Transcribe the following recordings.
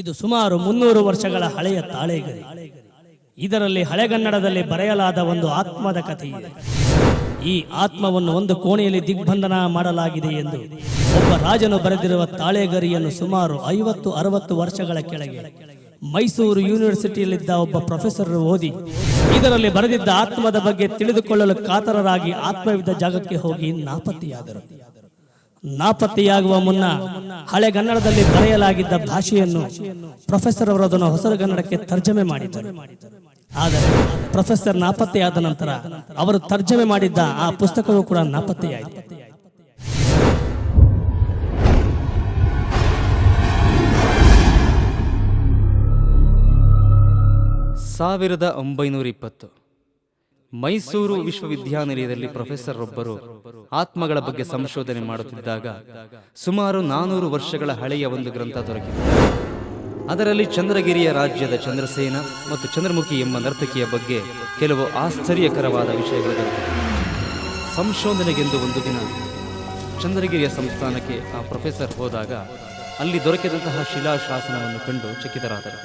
ಇದು ಸುಮಾರು 300 ವರ್ಷಗಳ ಹಳೆಯ ತಾಳೆಗರಿ. ಇದರಲ್ಲಿ ಹಳೆಗನ್ನಡದಲ್ಲಿ ಬರೆಯಲಾದ ಒಂದು ಆತ್ಮದ ಕಥೆ ಇದೆ. ಈ ಆತ್ಮವನ್ನು ಒಂದು ಕೋಣೆಯಲ್ಲಿ ದಿಗ್ಬಂಧನ ಮಾಡಲಾಗಿದೆ ಎಂದು ಒಬ್ಬ ರಾಜನು ಬರೆದಿರುವ ತಾಳೆಗರಿಯನ್ನು ಸುಮಾರು 50-60 ವರ್ಷಗಳ ಕೆಳಗೆ ಮೈಸೂರು ಯೂನಿವರ್ಸಿಟಿಯಲ್ಲಿದ್ದ ಒಬ್ಬ ಪ್ರೊಫೆಸರ್ ಓದಿ ಇದರಲ್ಲಿ ಬರೆದಿದ್ದ ಆತ್ಮದ ಬಗ್ಗೆ ತಿಳಿದುಕೊಳ್ಳಲು ಕಾತರರಾಗಿ ಆತ್ಮವಿದ್ದ ಜಾಗಕ್ಕೆ ಹೋಗಿ ನಾಪತ್ತೆಯಾದರು. ನಾಪತ್ತೆಯಾಗುವ ಮುನ್ನ ಹಳೆಗನ್ನಡದಲ್ಲಿ ಬರೆಯಲಾಗಿದ್ದ ಭಾಷೆಯನ್ನು ಪ್ರೊಫೆಸರ್ ಅವರು ಅದನ್ನು ಹೊಸಗನ್ನಡಕ್ಕೆ ತರ್ಜಮೆ ಮಾಡಿದರು. ಆದರೆ ಪ್ರೊಫೆಸರ್ ನಾಪತ್ತೆಯಾದ ನಂತರ ಅವರು ತರ್ಜಮೆ ಮಾಡಿದ್ದ ಆ ಪುಸ್ತಕವೂ ಕೂಡ ನಾಪತ್ತೆಯಾಯಿತು. 1920 ಮೈಸೂರು ವಿಶ್ವವಿದ್ಯಾನಿಲಯದಲ್ಲಿ ಪ್ರೊಫೆಸರ್ ಒಬ್ಬರು ಆತ್ಮಗಳ ಬಗ್ಗೆ ಸಂಶೋಧನೆ ಮಾಡುತ್ತಿದ್ದಾಗ ಸುಮಾರು 400 ವರ್ಷಗಳ ಹಳೆಯ ಒಂದು ಗ್ರಂಥ ದೊರಕಿತು. ಅದರಲ್ಲಿ ಚಂದ್ರಗಿರಿಯ ರಾಜ್ಯದ ಚಂದ್ರಸೇನ ಮತ್ತು ಚಂದ್ರಮುಖಿ ಎಂಬ ನರ್ತಕಿಯ ಬಗ್ಗೆ ಕೆಲವು ಆಶ್ಚರ್ಯಕರವಾದ ವಿಷಯಗಳು ದೊರಕಿತು. ಸಂಶೋಧನೆಗೆಂದು ಒಂದು ದಿನ ಚಂದ್ರಗಿರಿಯ ಸಂಸ್ಥಾನಕ್ಕೆ ಆ ಪ್ರೊಫೆಸರ್ ಹೋದಾಗ ಅಲ್ಲಿ ದೊರಕಿದಂತಹ ಶಿಲಾಶಾಸನವನ್ನು ಕಂಡು ಚಕಿತರಾದರು.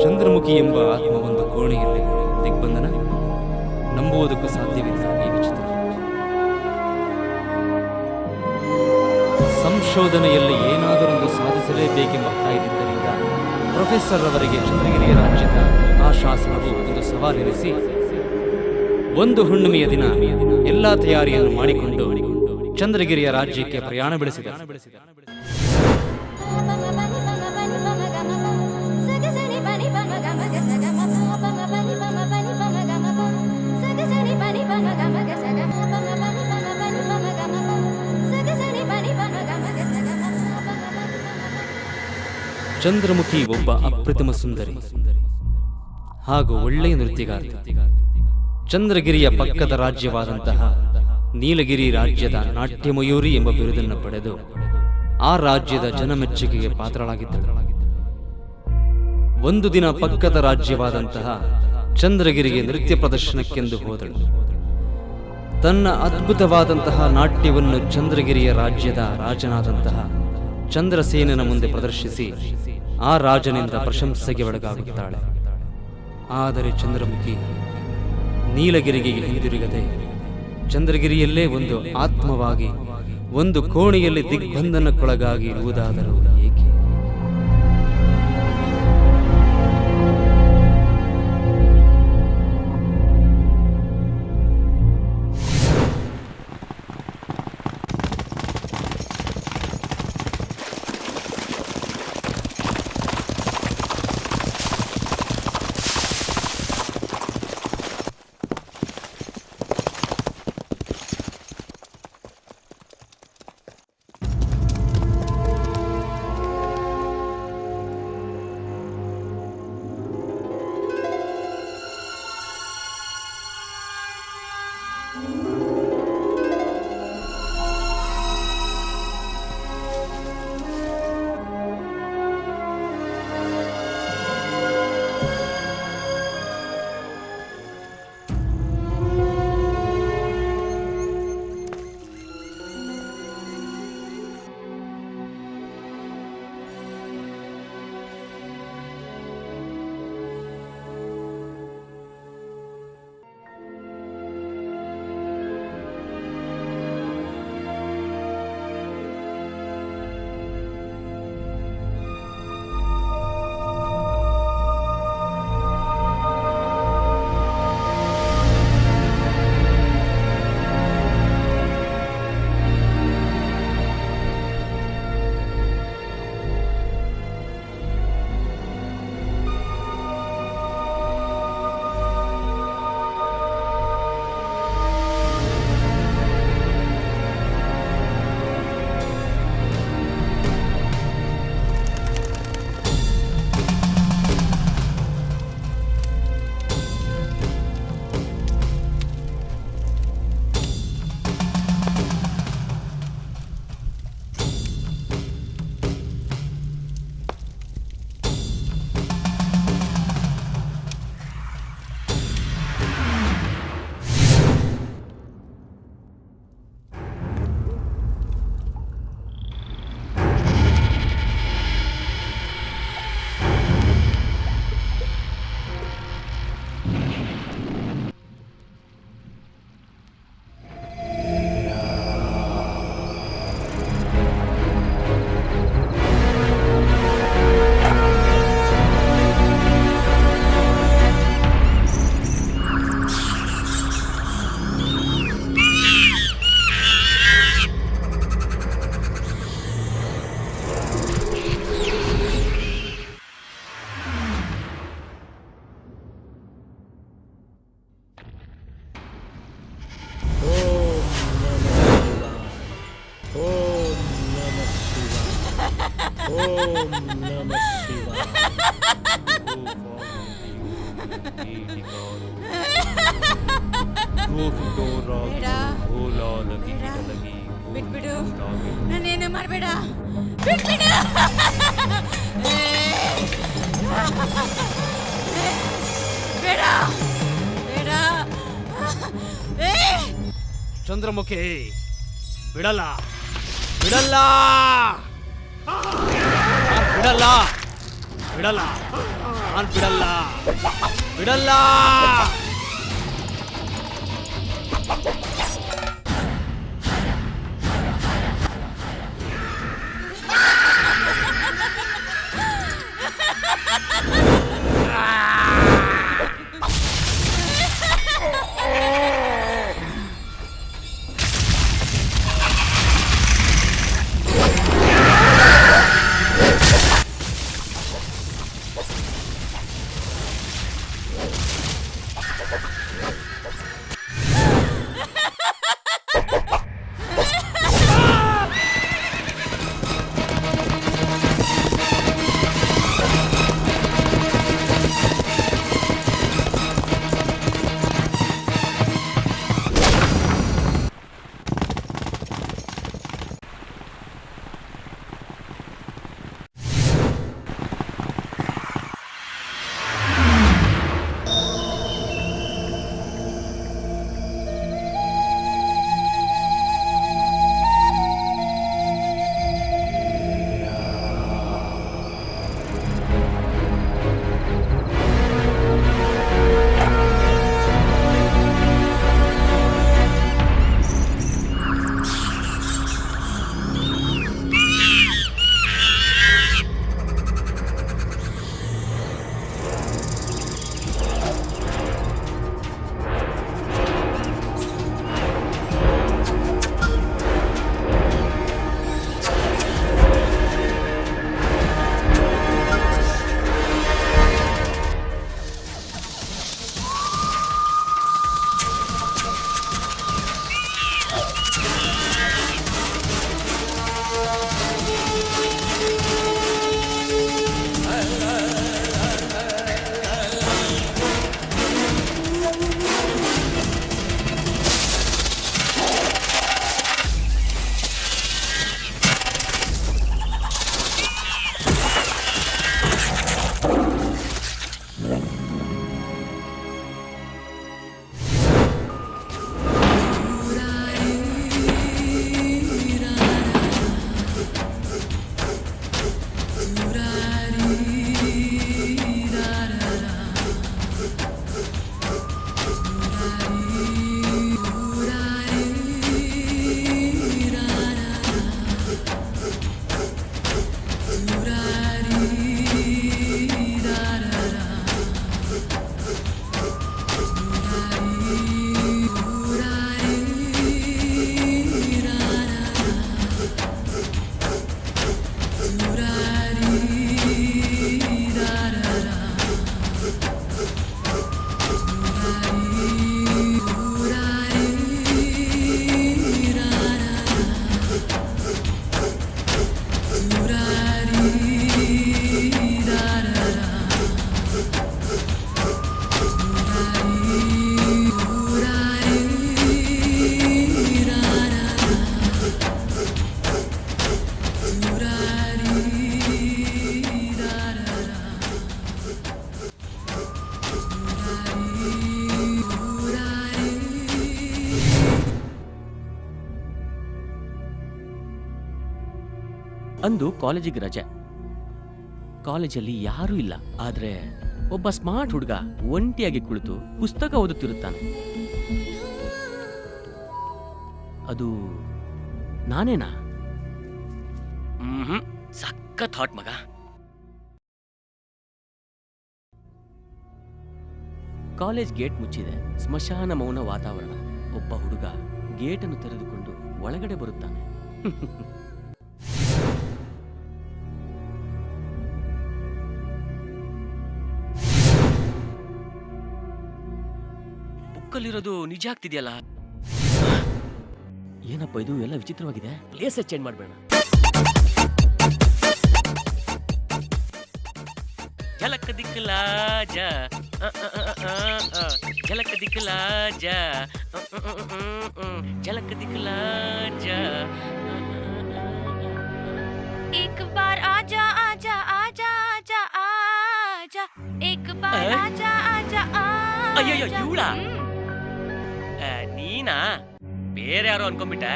ಚಂದ್ರಮುಖಿ ಎಂಬ ಆತ್ಮ ಒಂದು ಕೋಣೆಯಲ್ಲಿ ದಿಗ್ಬಂಧನ, ನಂಬುವುದಕ್ಕೂ ಸಾಧ್ಯವಿಲ್ಲ ಈ ವಿಚಿತ್ರ. ಸಂಶೋಧನೆಯಲ್ಲಿ ಏನಾದರೊಂದು ಸಾಧಿಸಲೇಬೇಕೆಂಬ ಹಠ ಪ್ರೊಫೆಸರ್ ಅವರಿಗೆ ಚಂದ್ರಗಿರಿಯ ರಾಜ್ಯದ ಆ ಶಾಸನವು ಒಂದು ಸವಾಲೆನಿಸಿ ಒಂದು ಹುಣ್ಣಿಮೆಯ ದಿನ ಎಲ್ಲಾ ತಯಾರಿಯನ್ನು ಮಾಡಿಕೊಂಡು ಚಂದ್ರಗಿರಿಯ ರಾಜ್ಯಕ್ಕೆ ಪ್ರಯಾಣ ಬೆಳೆಸಿದ. ಚಂದ್ರಮುಖಿ ಒಬ್ಬ ಅಪ್ರತಿಮ ಸುಂದರಿ ಹಾಗೂ ಒಳ್ಳೆಯ ನೃತ್ಯಗಾರ್ತಿ. ಚಂದ್ರಗಿರಿಯ ಪಕ್ಕದ ರಾಜ್ಯವಾದಂತಹ ನೀಲಗಿರಿ ರಾಜ್ಯದ ನಾಟ್ಯಮಯೂರಿ ಎಂಬ ಬಿರುದನ್ನು ಪಡೆದು ಆ ರಾಜ್ಯದ ಜನಮೆಚ್ಚುಗೆಗೆ ಪಾತ್ರಳಾಗಿದ್ದಳು. ಒಂದು ದಿನ ಪಕ್ಕದ ರಾಜ್ಯವಾದಂತಹ ಚಂದ್ರಗಿರಿಗೆ ನೃತ್ಯ ಪ್ರದರ್ಶನಕ್ಕೆಂದು ಹೋದಳು. ತನ್ನ ಅದ್ಭುತವಾದಂತಹ ನಾಟ್ಯವನ್ನು ಚಂದ್ರಗಿರಿಯ ರಾಜ್ಯದ ರಾಜನಾದಂತಹ ಚಂದ್ರಸೇನನ ಮುಂದೆ ಪ್ರದರ್ಶಿಸಿ ಆ ರಾಜನಿಂದ ಪ್ರಶಂಸೆಗೆ ಒಳಗಾಗುತ್ತಾಳೆ. ಆದರೆ ಚಂದ್ರಮುಖಿ ನೀಲಗಿರಿಗೆ ಹಿಂದಿರುಗದೆ ಚಂದ್ರಗಿರಿಯಲ್ಲೇ ಒಂದು ಆತ್ಮವಾಗಿ ಒಂದು ಕೋಣೆಯಲ್ಲಿ ದಿಗ್ಬಂಧನಕ್ಕೊಳಗಾಗಿ ಇರುವುದಾದರೂ ಏಕೆ? ಓಂ ನಮಃ ಶಿವಾಯ. ಬೇಡ. ಬಿಟ್ಬಿಡು, ನಾನೇನು ಮಾಡಬೇಡ, ಬಿಟ್ಬಿಡು. ಬೇಡ ಬೇಡ. ಚಂದ್ರಮುಖಿ ಬಿಡಲ್ಲ, ಬಿಡಲ್ಲ, ನಾನ್ ಬಿಡಲ್ಲ, ಬಿಡಲ್ಲ, ನಾನ್ ಬಿಡಲ್ಲ, ಬಿಡಲ್ಲ. ಅಂದು ಕಾಲೇಜಿಗೆ ರಜೆ. ಕಾಲೇಜಲ್ಲಿ ಯಾರೂ ಇಲ್ಲ. ಆದ್ರೆ ಒಬ್ಬ ಸ್ಮಾರ್ಟ್ ಹುಡುಗ ಒಂಟಿಯಾಗಿ ಕುಳಿತು ಪುಸ್ತಕ ಓದುತ್ತಿರುತ್ತಾನೆ. ಅದು ನಾನೇನಾ? ಸಖತ್ ಹಾಟ್ ಮಗ. ಕಾಲೇಜ್ ಗೇಟ್ ಮುಚ್ಚಿದೆ. ಸ್ಮಶಾನ ಮೌನ ವಾತಾವರಣ. ಒಬ್ಬ ಹುಡುಗ ಗೇಟನ್ನು ತೆರೆದುಕೊಂಡು ಒಳಗಡೆ ಬರುತ್ತಾನೆ. ಬುಕ್ಕಲ್ಲಿರೋದು ನಿಜ ಆಗ್ತಿದೆಯಲ್ಲ. ಏನಪ್ಪ ಇದು ಎಲ್ಲ ವಿಚಿತ್ರವಾಗಿದೆ. ಪ್ಲೇಸ್ ಚೇಂಜ್ ಮಾಡಬೇಡ. ದಿಕ್ಕಲಾಜ ಜಲಕ ದಿಕ್ಕಲಾಜ ಜಲಕ ದಿಕ್ಕಲಾಜ एक बार आजा आजा आजा आजा आजा एक बार आजा आजा आजा ಅಯ್ಯಯ್ಯೋ ಇವಳ ನೀನಾ ಬೇರೆ ಯಾರೋ ಅನ್ಕೊಂಡ್ಬಿಟ್ಟೆ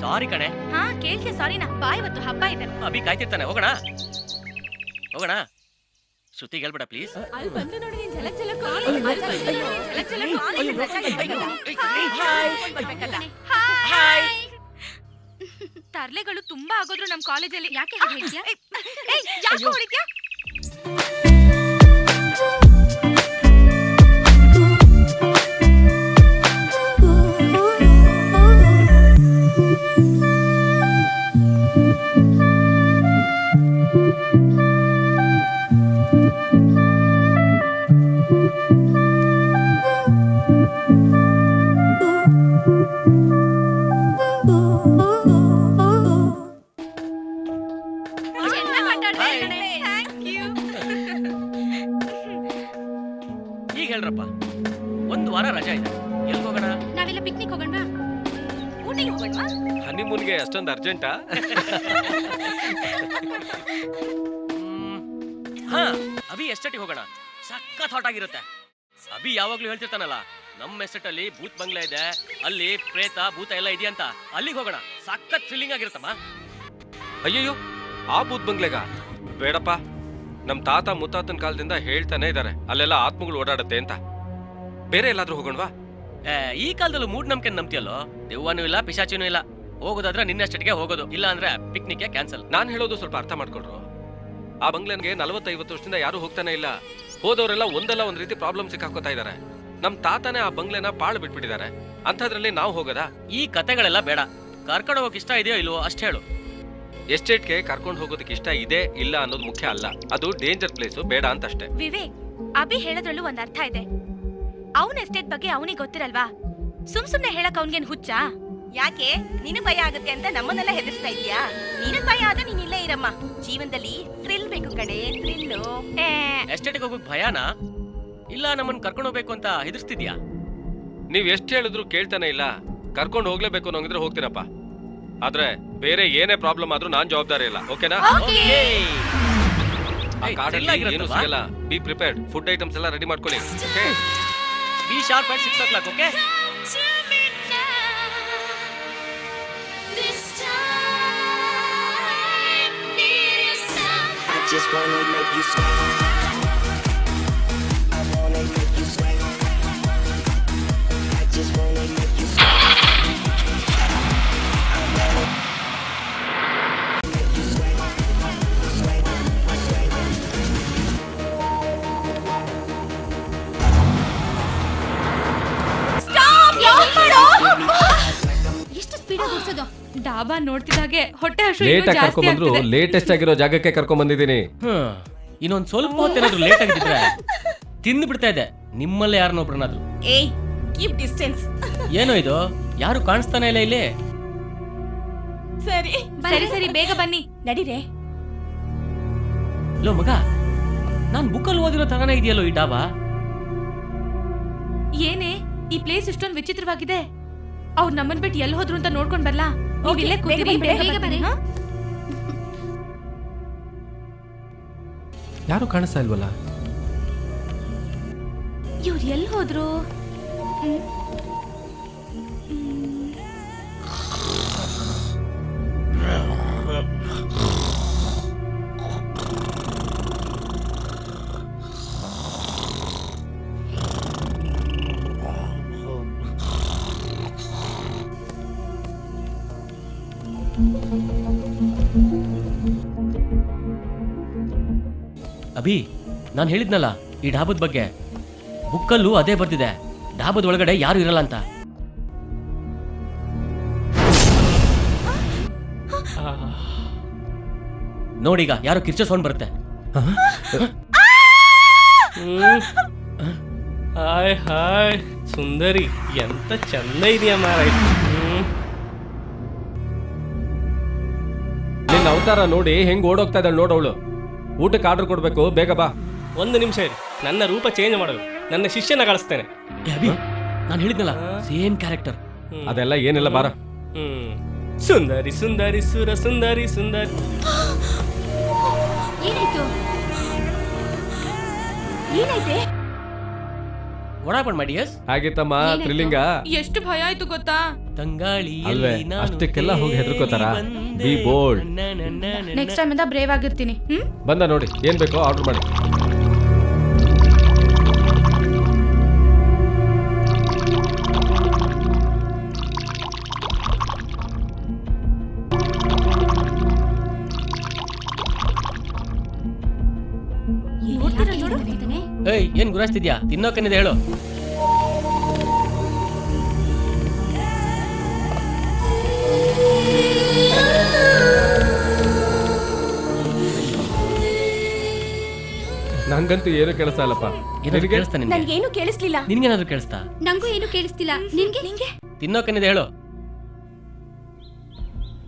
ಸಾರಿ ಕಣೆ ಹಾ ಕೇಳ್ತೀಯ ಸಾರಿನಾ ಬಾ ಇವತ್ತು ಹಬ್ಬ ಇದೆ ಅಭಿ ಕಾಯ್ತಿರ್ತಾನೆ ಹೋಗೋಣ ಹೋಗೋಣ ಶ್ರುತಿ ಹೇಳ್ಬೇಡ ಪ್ಲೀಸ್ ಅಲ್ಲಿ ಬಂದು ನೋಡಿ ನೀನ್ ಜಲಕ್ ಜಲಕ್ ಜಲಕ್ ಜಲಕ್ ಹಾಯ್ ತರ್ಲೆಗಳು ತುಂಬಾ ಆಗೋದ್ರು ನಮ್ ಕಾಲೇಜಲ್ಲಿ ಯಾಕೆ ಹಾಗೆ ಹೇಳ್ತೀಯಾ ಯಾಕೆ ಹೊಡಿತ್ಯಾ ಈಗ ಹೇಳ್ರಪ್ಪ ಒಂದು ವಾರ ರಜಾ ಇದೆ ಎಲ್ಲಿ ಹೋಗೋಣ ನಾವೆಲ್ಲ ಪಿಕ್ನಿಕ್ ಹೋಗೋಣ ಊಟಿಗೆ ಹೋಗೋಣ ಹನಿಮೂನ್ಗೆ ಅಷ್ಟೊಂದು ಅರ್ಜೆಂಟಾ? ಹಾ ಅಭಿ ಎಸ್ಟೇಟಿಗೆ ಹೋಗೋಣ ಸಖತ್ ಹಾಟ್ ಆಗಿರುತ್ತೆ ಅಭಿ ಯಾವಾಗ್ಲೂ ಹೇಳ್ತಿರ್ತಾನಲ್ಲ ನಮ್ಮ ಎಸ್ಟೇಟ್ ಅಲ್ಲಿ ಭೂತ್ ಬಂಗ್ಲೆ ಇದೆ ಅಲ್ಲಿ ಪ್ರೇತ ಭೂತ ಎಲ್ಲ ಇದೆಯಂತ ಅಲ್ಲಿಗೆ ಹೋಗೋಣ ಸಖತ್ ಥ್ರಿಲ್ಲಿಂಗ್ ಆಗಿರುತ್ತಮ್ಮ ಅಯ್ಯಯ್ಯೋ ಆ ಭೂತ್ ಬಂಗ್ಲೆಗ ಬೇಡಪ್ಪ. ನಮ್ ತಾತ ಮುತ್ತಾತನ ಕಾಲದಿಂದ ಹೇಳ್ತಾನೆ ಇದಾರೆ ಅಲ್ಲೆಲ್ಲ ಆತ್ಮಗಳು ಓಡಾಡತ್ತೆ ಅಂತ. ಬೇರೆ ಎಲ್ಲಾದ್ರೂ ಹೋಗೋಣವಾ? ಈ ಕಾಲದಲ್ಲೂ ಮೂಢನಂಬಿಕೆ ನಂಬ್ತಿಯಲ್ಲೋ ದೆವ್ವನೂ ಇಲ್ಲ ಪಿಶಾಚಿನೂ ಇಲ್ಲ ಹೋಗೋದಾದ್ರೆ ನಿನ್ನ ಎಸ್ಟೇಟ್ಗೆ ಹೋಗೋದು ಇಲ್ಲ ಅಂದ್ರೆ ಪಿಕ್ನಿಕ್ ಕ್ಯಾನ್ಸಲ್ ನಾನ್ ಹೇಳೋದು ಸ್ವಲ್ಪ ಅರ್ಥ ಮಾಡ್ಕೊಳ್ರು. ಆ ಬಂಗ್ಲೆನ್ಗೆ 40-50 ವರ್ಷದಿಂದ ಯಾರು ಹೋಗ್ತಾನೆ ಇಲ್ಲ. ಹೋದವರೆಲ್ಲ ಒಂದಲ್ಲ ಒಂದ್ ರೀತಿ ಪ್ರಾಬ್ಲಮ್ ಸಿಕ್ಕಾಕೋತಾ ಇದಾರೆ. ನಮ್ ತಾತನೇ ಆ ಬಂಗ್ಲೆನ ಪಾಳು ಬಿಟ್ಬಿಟ್ಟಿದ್ದಾರೆ. ಅಂಥದ್ರಲ್ಲಿ ನಾವು ಹೋಗೋದಾ? ಈ ಕತೆಗಳೆಲ್ಲ ಬೇಡ ಕರ್ಕೊಂಡು ಹೋಗಕ್ ಇಷ್ಟ ಇದೆಯೋ ಇಲ್ವೋ ಅಷ್ಟ್ ಹೇಳು ಎಸ್ಟೇಟ್ಗೆ ಕರ್ಕೊಂಡು ಹೋಗೋದಕ್ಕೆ ಇಷ್ಟ ಇದೆ ಇಲ್ಲ ಅನ್ನೋದು ಮುಖ್ಯ ಅಲ್ಲ. ಅದು ಡೇಂಜರ್ ಪ್ಲೇಸು, ಬೇಡ ಅಂತ ಅಷ್ಟೇ. ವಿವೇಕ್ ಅಭಿ ಹೇಳೋದ್ರಲ್ಲೂ ಒಂದ್ ಅರ್ಥ ಇದೆ. ಅವನ ಎಸ್ಟೇಟ್ ಬಗ್ಗೆ ಅವನಿಗೆ ಗೊತ್ತಿರಲ್ವಾ? ಸುಮ್ನೆ ಹೇಳಕ್ ಅವನ್ಗೇನ್ ಹುಚ್ಚ? ಯಾಕೆ ನಿನಗ್ ಭಯ ಆಗುತ್ತೆ ಅಂತ ನಮ್ಮನ್ನೆಲ್ಲ ಹೆದರ್ಸ್ತಾ ಇದ್ಯಾ? ನಿನಗ್ ಭಯ ಆದ್ರೆ ನೀನ್ ಇಲ್ಲೇ ಇರಮ್ಮ. ಜೀವನದಲ್ಲಿ ಥ್ರಿಲ್ ಬೇಕು ಕಡೆ, ಥ್ರಿಲ್ಲು. ಎಸ್ಟೇಟ್ಗೆ ಹೋಗಕ್ ಭಯಾನಾ ಇಲ್ಲ ನಮ್ಮನ್ನ ಕರ್ಕೊಂಡು ಹೋಗ್ಬೇಕು ಅಂತ ಹೆದರ್ಸ್ತಿದ್ಯಾ? ನೀವ್ ಎಷ್ಟ್ ಹೇಳಿದ್ರು ಕೇಳ್ತಾನೆ ಇಲ್ಲ. ಕರ್ಕೊಂಡು ಹೋಗ್ಲೇಬೇಕು ಅನ್ನೋಂಗಿದ್ರೆ ಹೋಗ್ತೀನಪ್ಪ. ಆದ್ರೆ ಬೇರೆ ಏನೇ ಪ್ರಾಬ್ಲಮ್ ಆದ್ರೂ ನಾನ್ ಜವಾಬ್ದಾರಿ ಇಲ್ಲ. ಓಕೆನಾ? ಆ ಕಾಡಲ್ಲಿ ಏನು ಸಿಗಲ್ಲ. Be prepared. ಫುಡ್ ಐಟಮ್ಸ್ ಎಲ್ಲ ರೆಡಿ ಮಾಡ್ಕೊಳ್ಳಿ. Okay? B sharp at 6 o'clock, okay? I just wanna make you sweat. I wanna make you sweat. I just wanna make you sweat. I wanna make you sweat. Sweat, sweat. ಎಷ್ಟು speed ಆಗಿ ಓಡಿಸೋದು? ಡಾಬಾ ನೋಡ್ತಿದ್ದಾಗೆ ಹೊಟ್ಟೆ ಹಸು late ಆಗಿ ಕರ್ಕೊಂಡ್ ಬಂದ್ರು latest ಆಗಿರೋ ಜಾಗಕ್ಕೆ ಕರ್ಕೊಂಡ್ ಬಂದಿದ್ದೀನಿ. ಇನ್ನೊಂದ್ ಸ್ವಲ್ಪ ಹೊತ್ತೇನಾದ್ರು ಲೇಟ್ ಆಗಿದ್ರೆ ತಿಂದು ಬಿಡ್ತಾ ಇದೆ ನಿಮ್ಮಲ್ಲೇ ಯಾರನ್ನೊಬ್ರನ್ನಾದ್ರು. ಏಯ್ ಕೀಪ್ ಡಿಸ್ಟೆನ್ಸ್. ಏನೋ ಇದು ಯಾರು ಕಾಣಿಸ್ತಾನೆ ಇಲ್ಲ ಇಲ್ಲಿ. ಸರಿ ಸರಿ ಸರಿ ಬೇಗ ಬನ್ನಿ. ನಡೀರೆ. ಲೋ ಮಗ ನಾನ್ ಬುಕ್ಕಲ್ಲಿ ಓದಿರೋ ತರನೇ ಇದೆಯಲ್ಲೋ ಈ ಡಾಬಾ. ಏನೇ ಈ ಪ್ಲೇಸ್ ಇಷ್ಟೊಂದು ವಿಚಿತ್ರವಾಗಿದೆ. ಅವ್ರು ನಮ್ಮನ್ ಬಿಟ್ಟು ಎಲ್ಲಿ ಹೋದ್ರು ಅಂತ ನೋಡ್ಕೊಂಡ್ ಬರ್ಲಾ? ನೀವ್ ಇಲ್ಲೇ ಕೂತಿರಿ, ಬೇಗ ಬನ್ನಿ. ಯಾರು ಕಾಣಿಸ್ತಾ ಇಲ್ವಲ್ಲ? ಇವ್ರು ಎಲ್ಲಿ ಹೋದ್ರು? ಅಭಿ ನಾನು ಹೇಳಿದ್ನಲ್ಲ ಈ ಡಾಬಾದ ಬಗ್ಗೆ, ಬುಕ್ಕಲ್ಲೂ ಅದೇ ಬರ್ದಿದೆ. ಡಾಬಾದ ಒಳಗಡೆ ಯಾರು ಇರಲ್ಲ ಅಂತ. ನೋಡೀಗ ಯಾರೋ ಕಿರ್ಚೋ ಸೌಂಡ್ ಬರುತ್ತೆ. ಹಾಯ್ ಹಾಯ್ ಸುಂದರಿ, ಎಂತ ಚಂದ ಇದೆಯಾ ಮಾರಾಯ. ನಿನ್ನ ಅವತಾರ ನೋಡಿ ಹೆಂಗ್ ಓಡೋಗ್ತಾ ಇದ್ದಾಳೆ ನೋಡವಳು. ಊಟಕ್ಕೆ ಆರ್ಡರ್ ಕೊಡ್ಬೇಕು, ಬೇಗ ಬಾ. ಒಂದು ನಿಮಿಷ ಇರಿ, ನನ್ನ ರೂಪ ಚೇಂಜ್ ಮಾಡಲು ನನ್ನ ಶಿಷ್ಯನ ಕಳಿಸ್ತೇನೆ. ಅಭಿ ನಾನು ಹೇಳಿದ್ನಲ್ಲ ಸೇಮ್ ಕ್ಯಾರೆಕ್ಟರ್. ಅದೆಲ್ಲ ಏನಿಲ್ಲ ಬಾರ. ಸುಂದರಿ ಸುಂದರಿ ಸುರ ಸುಂದರಿ ಸುಂದರಿ. ಏನಾಯ್ತು? ಏನಾಯ್ತೆ? ಒಡಾಪಣ್ ಮಾಡಿ ಎಸ್ ಹಾಗಿತ್ತಮ್ಮ ತ್ರಿಲಿಂಗ. ಎಷ್ಟು ಭಯ ಆಯ್ತು ಗೊತ್ತಾ? ತಂಗಾಳಿ ಅಲ್ವೇ ಅಷ್ಟಕ್ಕೆಲ್ಲ ಹೋಗಿ ಹೆದರ್ಕೋತಾರ. Be bold. ನೆಕ್ಸ್ಟ್ ಟೈಮ್ ಇಂದ ಬ್ರೇವ್ ಆಗಿರ್ತೀನಿ. ಬಂದ ನೋಡಿ, ಏನ್ ಬೇಕೋ ಆರ್ಡರ್ ಮಾಡಿ. ಏಯ್ ಏನ್ ಗುರಾಸ್ತಿದ್ಯಾ? ತಿನ್ನೋಕೇನಿದೆ ಹೇಳು. ನಂಗಂತೂ ಏನು ಕೆಲಸ ಅಲ್ಲಪ್ಪ. ಏನಾದ್ರು ಕೇಳಿಸ್ತಾ ನಿನ್ಗೆ? ನನ್ಗೇನು ಕೇಳಿಸ್ಲಿಲ್ಲ. ನಿನ್ಗೇನಾದ್ರು ಕೇಳಿಸ್ತಾ? ನಂಗೂ ಏನು ಕೇಳಿಸ್ತಿಲ್ಲ. ನಿಂಗೆ ತಿನ್ನೋಕೇನಿದೆ ಹೇಳು.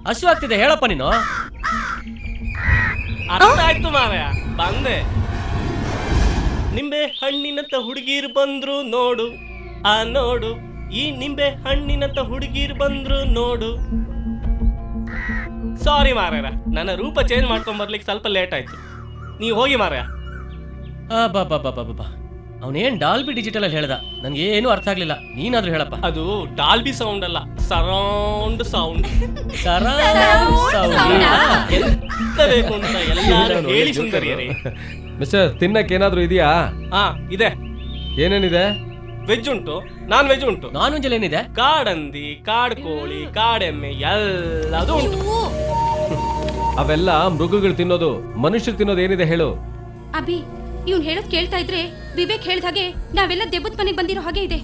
ಹಸು ಆಗ್ತಿದೆ ಹೇಳಪ್ಪ ನೀನು. ಅರ್ಥ ಆಯ್ತು ಮಾರಾಯ, ಬಂದೆ. ನಿಂಬೆ ಹಣ್ಣಿನಂತ ಹುಡುಗೀರು ಬಂದ್ರು ನೋಡು, ಆ ನೋಡು ಈ ನಿಂಬೆ ಹಣ್ಣಿನಂತ ಹುಡುಗೀರು ಬಂದ್ರು ನೋಡು. ಸಾರಿ ಮಾರಾಯ, ನನ್ನ ರೂಪ ಚೇಂಜ್ ಮಾಡ್ಕೊಂಡ್ ಬರ್ಲಿಕ್ಕೆ ಸ್ವಲ್ಪ ಲೇಟ್ ಆಯ್ತು. ನೀವು ಹೋಗಿ ಮಾರಾಯ. ಬಾಬಾ ಅವನೇನ್ ಡಾಲ್ಬಿ ಡಿಜಿಟಲ್ ಅಲ್ಲಿ ಹೇಳ್ದ, ನನ್ಗೆ ಏನು ಅರ್ಥ ಆಗ್ಲಿಲ್ಲ. ನೀನಾದ್ರೂ ಹೇಳಪ್ಪ. ಅದು ಡಾಲ್ಬಿ ಸೌಂಡ್ ಅಲ್ಲ, ಸರೌಂಡ್ ಸೌಂಡ್. ಎಂತ ಬೇಕು ಅಂತ ಎಲ್ಲಾರು ಹೇಳಿ ಸುಂದರಿಯರೇ. ಮಿಸ್ಟರ್, ತಿನ್ನಕ್ಕೆ ಏನಾದ್ರೂ ಇದೆಯಾ? ಹಾ ಇದೆ. ಏನೇನಿದೆ? ವೆಜ್ ಉಂಟು, ನಾನ್ ವೆಜ್ ಉಂಟು. ನಾನ್ ವೆಜ್ ಏನಿದೆ? ಕಾಡಂದಿ, ಕಾಡ್ಕೋಳಿ, ಕಾಡೆಮ್ಮೆ ಎಲ್ಲದೂ ಉಂಟು. ಅವೆಲ್ಲ ಮೃಗಗಳು ತಿನ್ನೋದು. ಮನುಷ್ಯರು ತಿನ್ನೋದು ಏನಿದೆ ಹೇಳು? ಅಭಿ, ಇವ್ನು ಹೇಳೋದ್ ಕೇಳ್ತಾ ಇದ್ರೆ ವಿವೇಕ್ ಹೇಳ್ದ ಹಾಗೆ ನಾವೆಲ್ಲ ದೆಬ್ಬದ ಮನೆಗೆ ಬಂದಿರೋ ಹಾಗೆ ಇದೆ.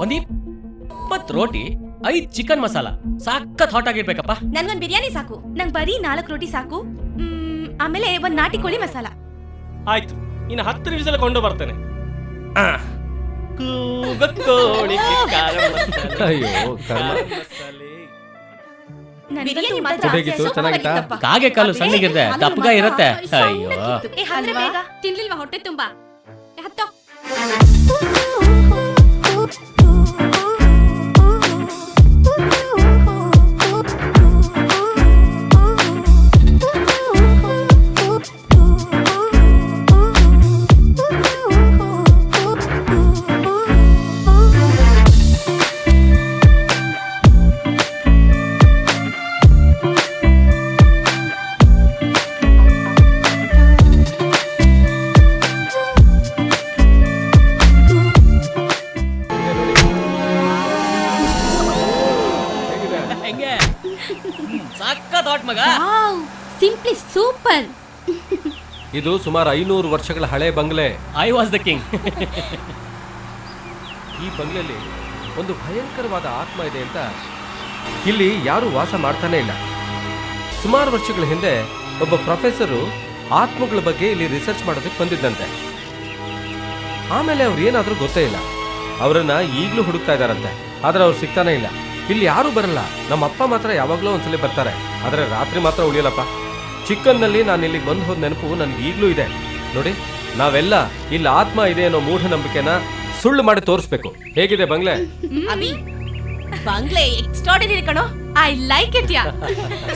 ಒಂದ್ 20 ರೋಟಿ, 5 ಚಿಕನ್ ಮಸಾಲ, ಸಖತ್ ಹಾಟ್ ಆಗಿರ್ಬೇಕಪ್ಪ. ನನ್ಗೊಂದ್ ಬಿರಿಯಾನಿ ಸಾಕು. ನಂಗ್ ಬರೀ 4 ರೋಟಿ ಸಾಕು. ಆಮೇಲೆ ಒಂದ್ ನಾಟಿ ಕೋಳಿ ಮಸಾಲ. ಆಯ್ತು, ಇನ್ನು 10 ನಿಮಿಷದಲ್ಲಿ ಕೊಂಡು ಬರ್ತೇನೆ. ಕೂಗಕ್ಕೋಳಿ ಖಾರ ಮಸಾಲೆ. ಅಯ್ಯೋ ಮಸಾಲೆ. ಬಿರಿಯಾನಿ ಮಾತ್ರ ಹೇಗಿತ್ತು? ಚೆನ್ನಾಗಿತ್ತಾ? ಕಾಗೆ ಕಾಲು ಸಣ್ಣಗಿರ್ದೆ, ದಪ್ಪಗ ಇರತ್ತೆ. ಅಯ್ಯೋ ತಿನ್ಲಿಲ್ವಾ ಹೊಟ್ಟೆ ತುಂಬಾ? ಹತ್ತೋ. ಸಖತ್ ಹಾಟ್ ಮಗ. Simply super. ಇದು ಸುಮಾರು 500 ವರ್ಷಗಳ ಹಳೆ ಬಂಗ್ಲೆ. I was the king. ಈ ಬಂಗ್ಲೆಯಲ್ಲಿ ಒಂದು ಭಯಂಕರವಾದ ಆತ್ಮ ಇದೆ ಅಂತ ಇಲ್ಲಿ ಯಾರು ವಾಸ ಮಾಡ್ತಾನೆ ಇಲ್ಲ. ಸುಮಾರು ವರ್ಷಗಳ ಹಿಂದೆ ಒಬ್ಬ ಪ್ರೊಫೆಸರು ಆತ್ಮಗಳ ಬಗ್ಗೆ ಇಲ್ಲಿ ರಿಸರ್ಚ್ ಮಾಡೋದಕ್ಕೆ ಬಂದಿದ್ದಂತೆ. ಆಮೇಲೆ ಅವ್ರು ಏನಾದ್ರೂ ಗೊತ್ತೇ ಇಲ್ಲ. ಅವರನ್ನ ಈಗಲೂ ಹುಡುಕ್ತಾ ಇದಾರಂತೆ, ಆದ್ರೆ ಅವ್ರು ಸಿಗ್ತಾನೆ ಇಲ್ಲ. ಇಲ್ಲಿ ಯಾರು ಬರಲ್ಲ. ನಮ್ಮ ಅಪ್ಪ ಮಾತ್ರ ಯಾವಾಗಲೂ ಒಂದ್ಸಲಿ ಬರ್ತಾರೆ, ಆದ್ರೆ ರಾತ್ರಿ ಮಾತ್ರ ಉಳಿಯಲ್ಲಪ್ಪ. ಚಿಕ್ಕನ್ನಲ್ಲಿ ನಾನು ಇಲ್ಲಿಗೆ ಬಂದು ಹೋದ ನೆನಪು ನನ್ಗೆ ಈಗಲೂ ಇದೆ. ನೋಡಿ, ನಾವೆಲ್ಲ ಇಲ್ಲಿ ಆತ್ಮ ಇದೆ ಅನ್ನೋ ಮೂಢನಂಬಿಕೆನ ಸುಳ್ಳು ಮಾಡಿ ತೋರಿಸ್ಬೇಕು. ಹೇಗಿದೆ ಬಂಗ್ಲೆ? ಅಭಿ, ಬಂಗ್ಲೆ ಎಕ್ಸ್ಟ್ರಾರ್ಡಿನರಿ ಕಣೋ. I like it. ಯಾ,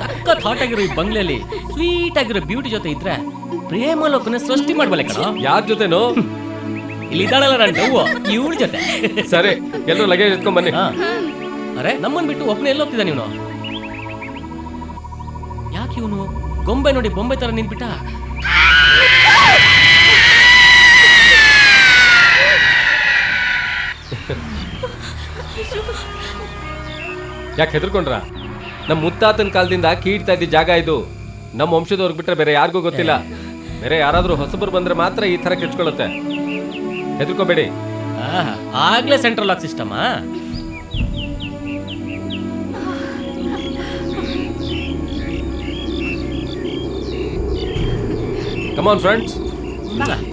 ಸಖತ್ ಹಾಟ್ ಆಗಿರೋ ಈ ಬಂಗ್ಲೆಯಲ್ಲಿ ಸ್ವೀಟ್ ಆಗಿರೋ ಬ್ಯೂಟಿ ಜೊತೆ ಇದ್ರೆ ಪ್ರೇಮ ಲೋಕನ ಸೃಷ್ಟಿ ಮಾಡ್ಬಲ್ಲ ಕಣೋ. ಯಾರ ಜೊತೆನೋ? ಇಲ್ಲಿ ಇದ್ದಾಳಲ್ಲ ನನ್ನ ಡವ್ವು, ಇವಳ ಜೊತೆ. ಸರಿ, ಎಲ್ಲರೂ ಲಗೇಜ್ ಎತ್ಕೊಂಡ್ ಬನ್ನಿ. ಅರೆ, ನಮ್ಮನ್ ಬಿಟ್ಟು ಒಬ್ಬನೇ ಎಲ್ಲ ಹೋಗ್ತಿದ್ದ ನೀನು? ಯಾಕೆ ಇವನು ಗೊಂಬೆ ನೋಡಿ ಬೊಂಬೆ ತರ ನಿಂತ್ಬಿಟ್ಟ? ಯಾಕೆ ಹೆದರ್ಕೊಂಡ್ರ? ನಮ್ಮ ಮುತ್ತಾತನ ಕಾಲದಿಂದ ಕೀಡ್ತಾ ಇದ್ದ ಜಾಗ ಇದು. ನಮ್ಮ ವಂಶದವ್ರಿಗೆ ಬಿಟ್ರೆ ಬೇರೆ ಯಾರಿಗೂ ಗೊತ್ತಿಲ್ಲ. ಬೇರೆ ಯಾರಾದ್ರೂ ಹೊಸಬರು ಬಂದ್ರೆ ಮಾತ್ರ ಈ ತರ ಕೆಚ್ಕೊಳ್ಳುತ್ತೆ. ಹೆದರ್ಕೋಬೇಡಿ. ಆಗ್ಲೇ central lock system. Come on, friends.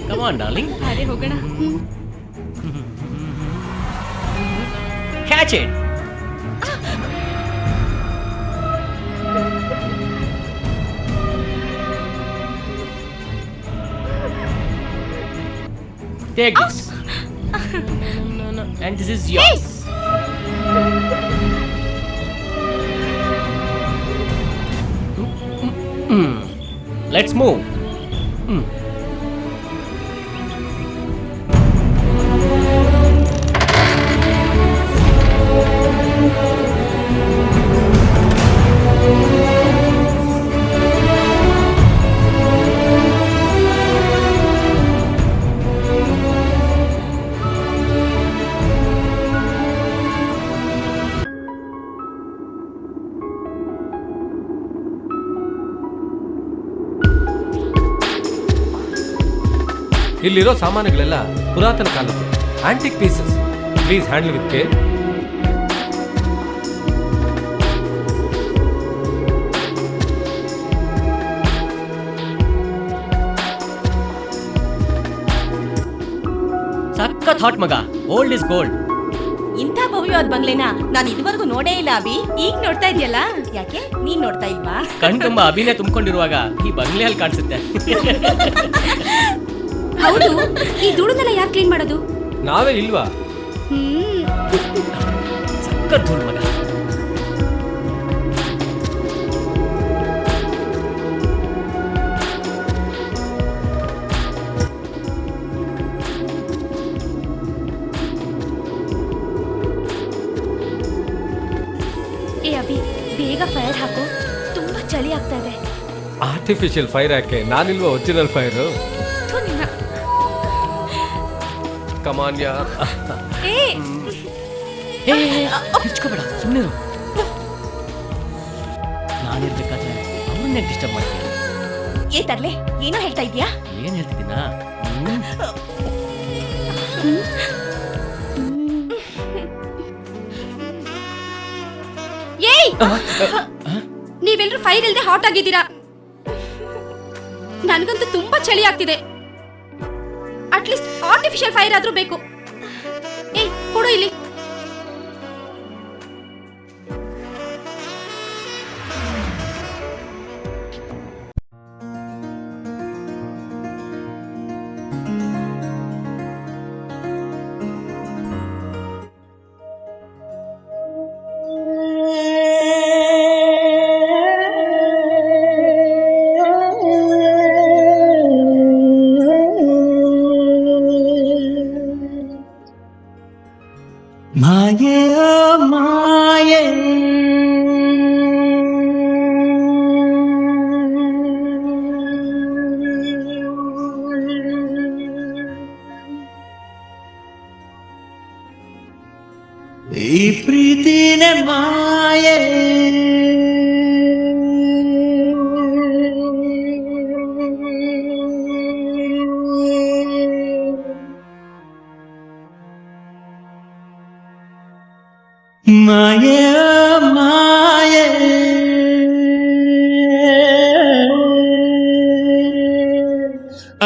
Come on, darling. ಅರೆ ಹೋಗೋಣ. Catch it. Take this and this is yours. Let's move. ಇಲ್ಲಿರೋ ಸಾಮಾನುಗಳೆಲ್ಲ ಪುರಾತನ ಕಾಲದ್ದು antique pieces. Please handle with care. ಸಖತ್ ಹಾಟ್ ಮಗ. Old is gold. ಇಂಥ ಭವ್ಯವಾದ ಬಂಗ್ಲೆನ ನಾನು ಇದುವರೆಗೂ ನೋಡೇ ಇಲ್ಲ ಅಭಿ. ಈಗ ನೋಡ್ತಾ ಇದೆಯಲ್ಲ, ಯಾಕೆ ನೀನ್ ನೋಡ್ತಾ ಇಲ್ವಾ? ಕಣ್ ತುಂಬಾ ಅಭಿನಯ ತುಂಬಿಕೊಂಡಿರುವಾಗ ಈ ಬಂಗ್ಲೆ ಅಲ್ಲಿ ಕಾಣಿಸುತ್ತೆ. ಹೌದು, ಈ ಧೂಳನ್ನೆಲ್ಲ ಯಾರು ಕ್ಲೀನ್ ಮಾಡೋದು? ನಾವೇ ಇಲ್ವಾ? ಸಖತ್ ಧೂಳ್ ಮಗ. ಏ ಅಭಿ, ಬೇಗ ಫೈರ್ ಹಾಕು, ತುಂಬಾ ಚಳಿ ಆಗ್ತಾ ಇದೆ. ಆರ್ಟಿಫಿಷಿಯಲ್ ಫೈರ್ ಯಾಕೆ? ನಾನಿಲ್ವಾ ಒರಿಜಿನಲ್ ಫೈರು? ಕಮಾನ್ ಯಾರ್. ಹಿಚ್ಕೋಬೇಡ, ಸುಮ್ಮನೆ ನಾನಿರ್ಬೇಕಾದ್ರೆ ಅವನ್ನೇ ಡಿಸ್ಟರ್ಬ್ ಮಾಡ್ತೀನಿ. ಏ ತರ್ಲೆ, ಏನೋ ಹೇಳ್ತಾ ಇದ್ಯಾ? ಏನ್ ಹೇಳ್ತಿದ್ದೀನಾ? ಏಯ್, ನೀವೆಲ್ಲರೂ ಫೈರ್ ಇಲ್ದೆ ಹಾಟ್ ಆಗಿದ್ದೀರಾ. ನನಗಂತೂ ತುಂಬಾ ಚಳಿ ಆಗ್ತಿದೆ. ಅಟ್ಲೀಸ್ಟ್ ಆರ್ಟಿಫಿಷಿಯಲ್ ಫೈರ್ ಆದ್ರೂ ಬೇಕು. ಏಯ್, ಕೊಡು ಇಲ್ಲಿ. ಮಾಯೆ ಮಾಯೆ ಈ ಪ್ರೀತಿನೇ ಮಾಯೆ ಮಾಯೆ ಮಾಯೆ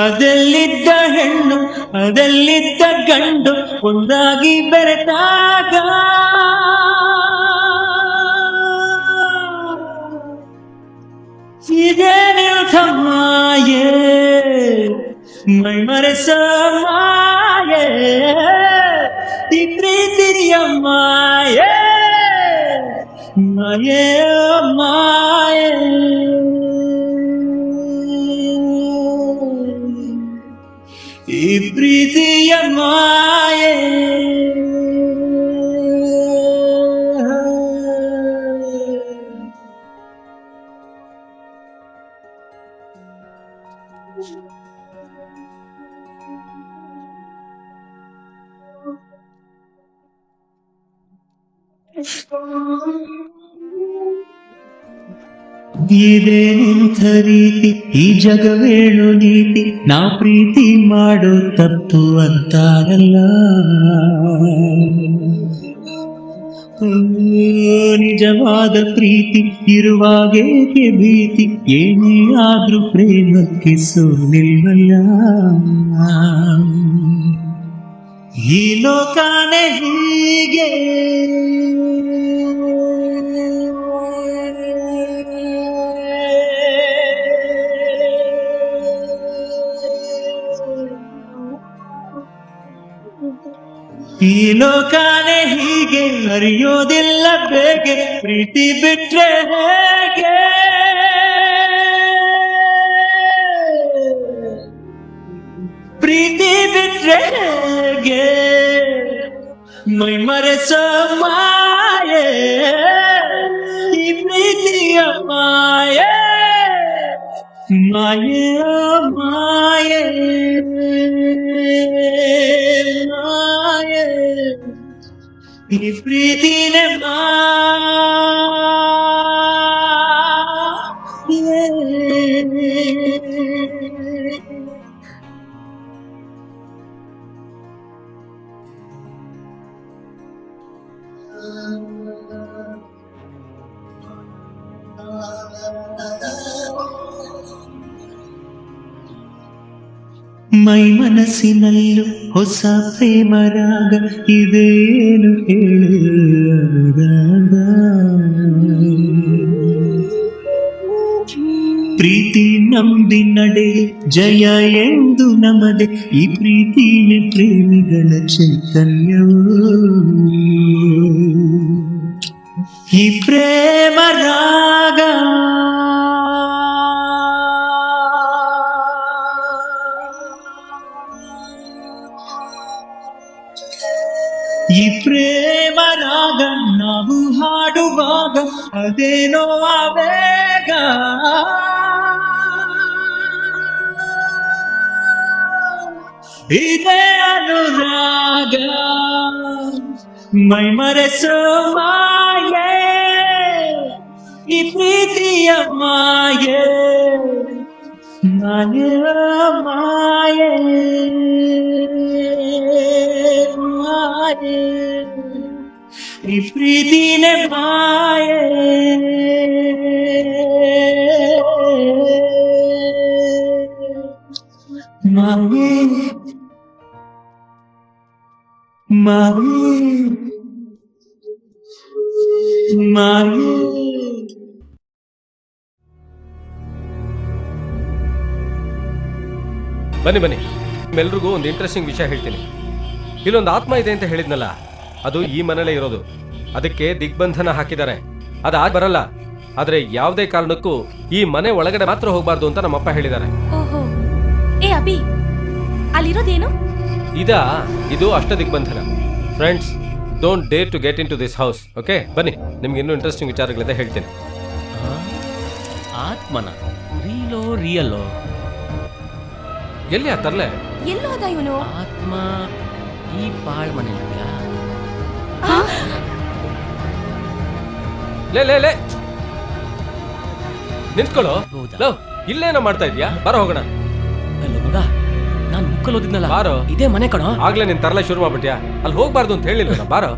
ಅದೆಲ್ಲಿದ್ದ ಹೆಣ್ಣು ಅದೆಲ್ಲಿದ್ದ ಗಂಡು ಒಂದಾಗಿ ಬೆರೆತಾಗ ಇದೇ ನಿಲ್ಥ ಮಾಯೆ ಮೈ ಮರೆಸ ಮಾಯೆ ಈ ಪ್ರೀತಿಯ ಮಾಯೆ ಮಾಯೆ ಮಾಯೆ ಈ ಪ್ರೀತಿಯ ಮಾಯೆ ಇದೇ ನಿಂತ ರೀತಿ ಈ ಜಗವೇಳು ನೀತಿ ನಾ ಪ್ರೀತಿ ಮಾಡೋ ತಪ್ಪು ಅಂತಾರಲ್ಲ ನಿಜವಾದ ಪ್ರೀತಿ ಇರುವಾಗೇಕೆ ಭೀತಿ ಏನೇ ಆದ್ರೂ ಪ್ರೇಮಕ್ಕೆ ಸೋಲಿಲ್ವಲ್ಲ ಈ ಲೋಕನೇ ಹೀಗೆ ಈ ಲೋಕಾನೆ ಹೀಗೆ ಅರಿಯೋದಿಲ್ಲ ಬೇಗೆ ಪ್ರೀತಿ ಬಿಟ್ರೆ ಹೇಗೆ ಪ್ರೀತಿ ಬಿಟ್ರೆ ಹೇಗೆ ಮೈ ಮರೆಸೋ ಮಾಯೆ ಈ ಪ್ರೀತಿಯ ಮಾಯೆ ಮಾಯೆ ಮಾಯೆ ಮಾಯೆ ಈ ಪ್ರೀತಿನೇ ಮೈ ಮನಸ್ಸಿನಲ್ಲೂ ಹೊಸ ಪ್ರೇಮ ರಾಗ ಇದೇನು ಹೇಳುವಾಗ ಪ್ರೀತಿ ನಂಬಿ ನಡೆ ಜಯ ಎಂದು ನಮದೆ ಈ ಪ್ರೀತಿನೇ ಪ್ರೇಮಿಗಳ ಚೈತನ್ಯವು ಈ ಪ್ರೇಮ ರಾಗ ಈ ಪ್ರೇಮ ರಾಗ ನಾವು ಹಾಡುವಾಗ ಅದೇನೋ ಆವೇಗ ಇದೇ ಅನುರಾಗ ಮೈ ಮರೆಸೋ ಮಾಯೆ ಈ ಪ್ರೀತಿಯ ಮಾಯೆ ಮಾಯೆ ಮಾಯೆ ಮಾಯೆ ಈ ಪ್ರೀತಿನೇ ಮಾಯೆ ಮಾಯೆ ಮಾಯೆ ಮಾಯೆ ಬನ್ನಿ ಬನ್ನಿ, ನಿಮ್ಮೆಲ್ರಿಗೂ ಒಂದು ಇಂಟ್ರೆಸ್ಟಿಂಗ್ ವಿಷಯ ಹೇಳ್ತೀನಿ. ಇಲ್ಲೊಂದು ಆತ್ಮ ಇದೆ ಅಂತ ಹೇಳಿದ್ನಲ್ಲ, ಅದು ಈ ಮನೇಲೇ ಇರೋದು. ಅದಕ್ಕೆ ದಿಗ್ಬಂಧನ ಹಾಕಿದ್ದಾರೆ. ಅದಾಗ್ ಬರಲ್ಲ. ಆದ್ರೆ ಯಾವುದೇ ಕಾರಣಕ್ಕೂ ಈ ಮನೆ ಒಳಗಡೆ ಮಾತ್ರ ಹೋಗ್ಬಾರ್ದು ಅಂತ ನಮ್ಮಪ್ಪ ಹೇಳಿದ್ದಾರೆ. ಓಹೋ, ಏ ಅಭಿ, ಅಲ್ಲಿರೋದೇನು? ಇದು ಅಷ್ಟ ದಿಗ್ಬಂಧನ. Friends, don't dare to get in to this house. Okay, ಬನ್ನಿ, ನಿಮ್ಗೆ ಇನ್ನೂ ಇಂಟ್ರೆಸ್ಟಿಂಗ್ ವಿಚಾರಗಳಿದೆ, ಹೇಳ್ತೀನಿ. ಆತ್ಮನ ರೀಲೋ ರಿಯಲ್ಲೋ? ಎಲ್ಲಿ ಆ ತರ್ಲೆ? ಎಲ್ಲೋ ಅದ ಇವನು? ಆತ್ಮ ಈ ಬಾಳ್ ಮನೆ ಲೇ ನಿಂತ್ಕೊಳ್ಳೋ. ಇಲ್ಲೇನೋ ಮಾಡ್ತಾ ಇದ್ಯಾ? ಬಾರೋ ಹೋಗೋಣ. ಅಲ್ಲ ಮಗ, ನಾನ್ ಮುಕ್ಕಲ್ ಓದಿದ್ನಲ್ಲ, ಬಾರೋ. ಇದೇ ಮನೆ ಕಣೋ. ಆಗ್ಲೇ ನಿನ್ ತರಲೆ ಶುರು ಮಾಡ್ಬಿಟ್ಯಾ? ಅಲ್ಲಿ ಹೋಗ್ಬಾರ್ದು ಅಂತ ಹೇಳಿಲ್ವೇನೋ? ಬಾರೋ.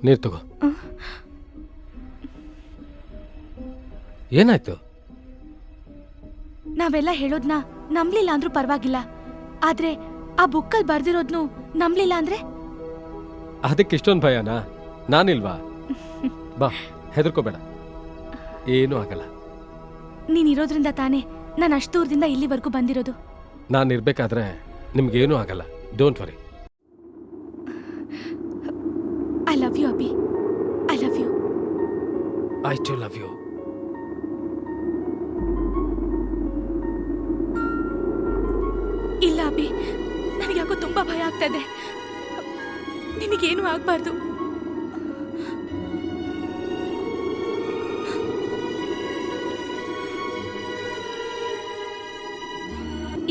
ನೀರ್ ತಗೋ. ಏನಾಯ್ತು? ನಾವೆಲ್ಲ ಹೇಳೋದ್ನ ನಂಬ್ಲಿಲ್ಲ ಅಂದ್ರೂ ಪರವಾಗಿಲ್ಲ, ಆದ್ರೆ ಆ ಬುಕ್ಕಲ್ಲಿ ಬರ್ದಿರೋದ್ನು ನಂಬ್ಲಿಲ್ಲ ಅಂದ್ರೆ? ಅದಕ್ಕೆ ಇಷ್ಟೊಂದು ಭಯನಾ? ನಾನಿಲ್ವಾ? ಬಾ, ಹೆದರ್ಕೋಬೇಡ, ಏನೂ ಆಗಲ್ಲ. ನೀನಿರೋದ್ರಿಂದ ತಾನೇ ನಾನು ಅಷ್ಟು ದೂರದಿಂದ ಇಲ್ಲಿವರೆಗೂ ಬಂದಿರೋದು. ನಾನು ಇರ್ಬೇಕಾದ್ರೆ ನಿಮ್ಗೇನೂ ಆಗಲ್ಲ. Don't worry. I love you Abhi, I love you. I too love you. ಇಲ್ಲ ಅಭಿ, ನನಗೆ ಯಾಕೋ ತುಂಬಾ ಭಯ ಆಗ್ತಾ ಇದೆ. ನಿನಗೇನು ಆಗ್ಬಾರ್ದು.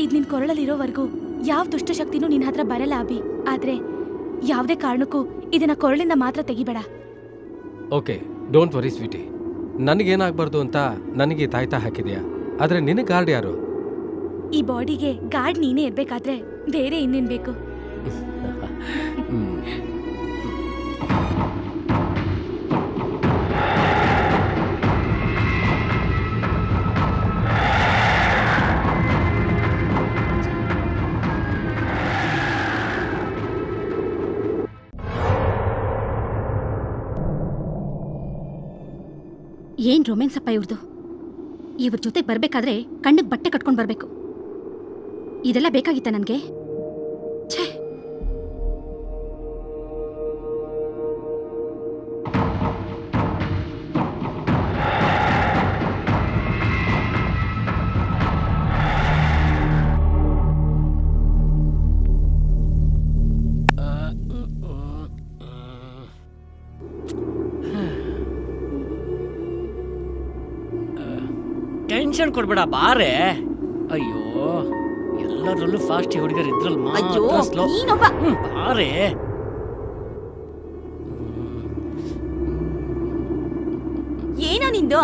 ಇದ್ ನಿನ್ ಕೊರಳಲ್ಲಿರೋವರೆಗೂ ಯಾವ ದುಷ್ಟಶಕ್ತಿನೂ ನಿನ್ ಹತ್ರ ಬರಲ್ಲ ಅಭಿ. ಆದ್ರೆ ಯಾವುದೇ ಕಾರಣಕ್ಕೂ ಇದನ್ನ ಕೊರಳಿಂದ ಮಾತ್ರ ತೆಗಿಬೇಡ. Okay, don't worry sweetie. ನನಗೇನಾಗಬಾರ್ದು ಅಂತ ನನಗೆ ತಾಯ್ತಾ ಹಾಕಿದ್ಯಾ, ಆದರೆ ನಿನಗೆ ಗಾರ್ಡ್ ಯಾರು? ಈ ಬಾಡಿಗೆ ಗಾರ್ಡ್ ನೀನೇ ಇರ್ಬೇಕಾದ್ರೆ ಬೇರೆ ಇನ್ನೇನ್ ಬೇಕು? ಏನ್ ರೊಮ್ಯಾನ್ಸ್ ಅಪ್ಪ ಇವ್ರದು. ಇವ್ರ ಜೊತೆಗೆ ಬರ್ಬೇಕಾದ್ರೆ ಕಣ್ಣಿಗೆ ಬಟ್ಟೆ ಕಟ್ಕೊಂಡು ಬರ್ಬೇಕು. ಇದೆಲ್ಲ ಬೇಕಾಗಿತ್ತ ನನ್ಗೆ? ಛೇ. ಟೆನ್ಷನ್ ಕೊಡ್ಬೇಡ ಬಾರೆ. ಅಯ್ಯೋ, ಎಲ್ಲದರಲ್ಲೂ ಫಾಸ್ಟ್ ಹುಡುಗರು ಇದ್ರಲ್ಲಿ ಅಯ್ಯೋ ಮಾತ್ರ ಸ್ಲೋ. ನೀನೊಬ್ಬ. ಬಾರೆ. ಏನೋ ನಿಂದು?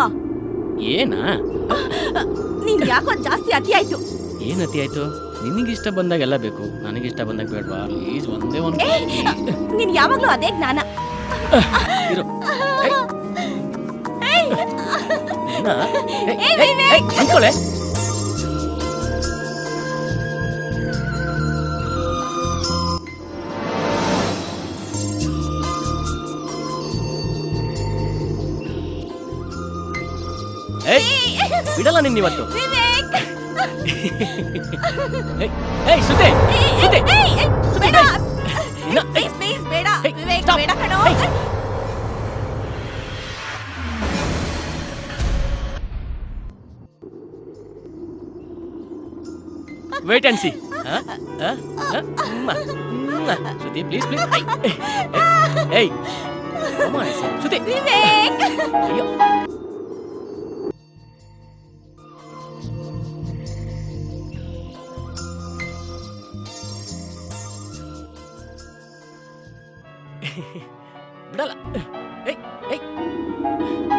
ಏನಾ? ನಿನ್ ಯಾಕೋ ಜಾಸ್ತಿ ಅತಿ ಆಯ್ತು. ಏನ್ ಅತಿ ಆಯ್ತು? ನಿನಗಿಷ್ಟ ಬಂದಾಗ ಎಲ್ಲ ಬೇಕು, ನನಗಿಷ್ಟ ಬಂದಾಗ ಬೇಡವಾ? ಪ್ಲೀಸ್ ಒಂದೇ ಒಂದು. ನೀನ್ ಯಾವಾಗ್ಲೂ ಅದೇ ಜ್ಞಾನ. ಇರು. ವಿವೇಕ್. ನಿಂತ್ಕೊಳ್ಳೆ. ಬಿಡಲ್ಲ ನಿನ್ ಇವತ್ತು. ವಿವೇಕ್. ಶ್ರುತಿ, ಶ್ರುತಿ, ಬೇಡ. ಪ್ಲೀಸ್ ಪ್ಲೀಸ್ ಬೇಡ. ವಿವೇಕ್ ಬೇಡ ಕಣೋ. Wait and see. Shruti please please. ಏಯ್ ಶ್ರುತಿ. ವಿವೇಕ್. ಅಯ್ಯೋ. ಬಿಡಲ್ಲ. ಏಯ್ ಏಯ್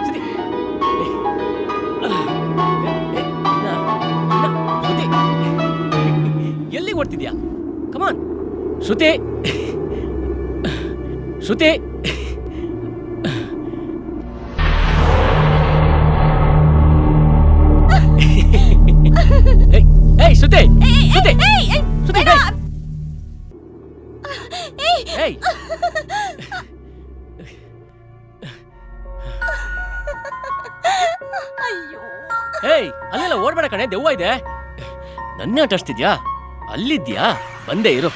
ಶ್ರುತಿ. ಶ್ರುತಿ ಎಲ್ಲಿಗೆ ಓಡ್ತಿದ್ಯಾ? ಕಮಾನ್ ಶ್ರುತಿ. ಶ್ರುತಿ. ಏಯ್ ಶ್ರುತಿ, ಶ್ರುತಿ, ಶ್ರುತಿ. ಏಯ್ ಏಯ್ ಅಲ್ಲೆಲ್ಲ ಓಡ್ಬೇಡ ಕಣೆ, ದೆವ್ವ ಇದೆ. ನನ್ನ ಆಟ ಆಡ್ತಿದ್ಯಾ? ಅಲ್ಲಿದ್ಯಾ? ಬಂದೇ ಇರು.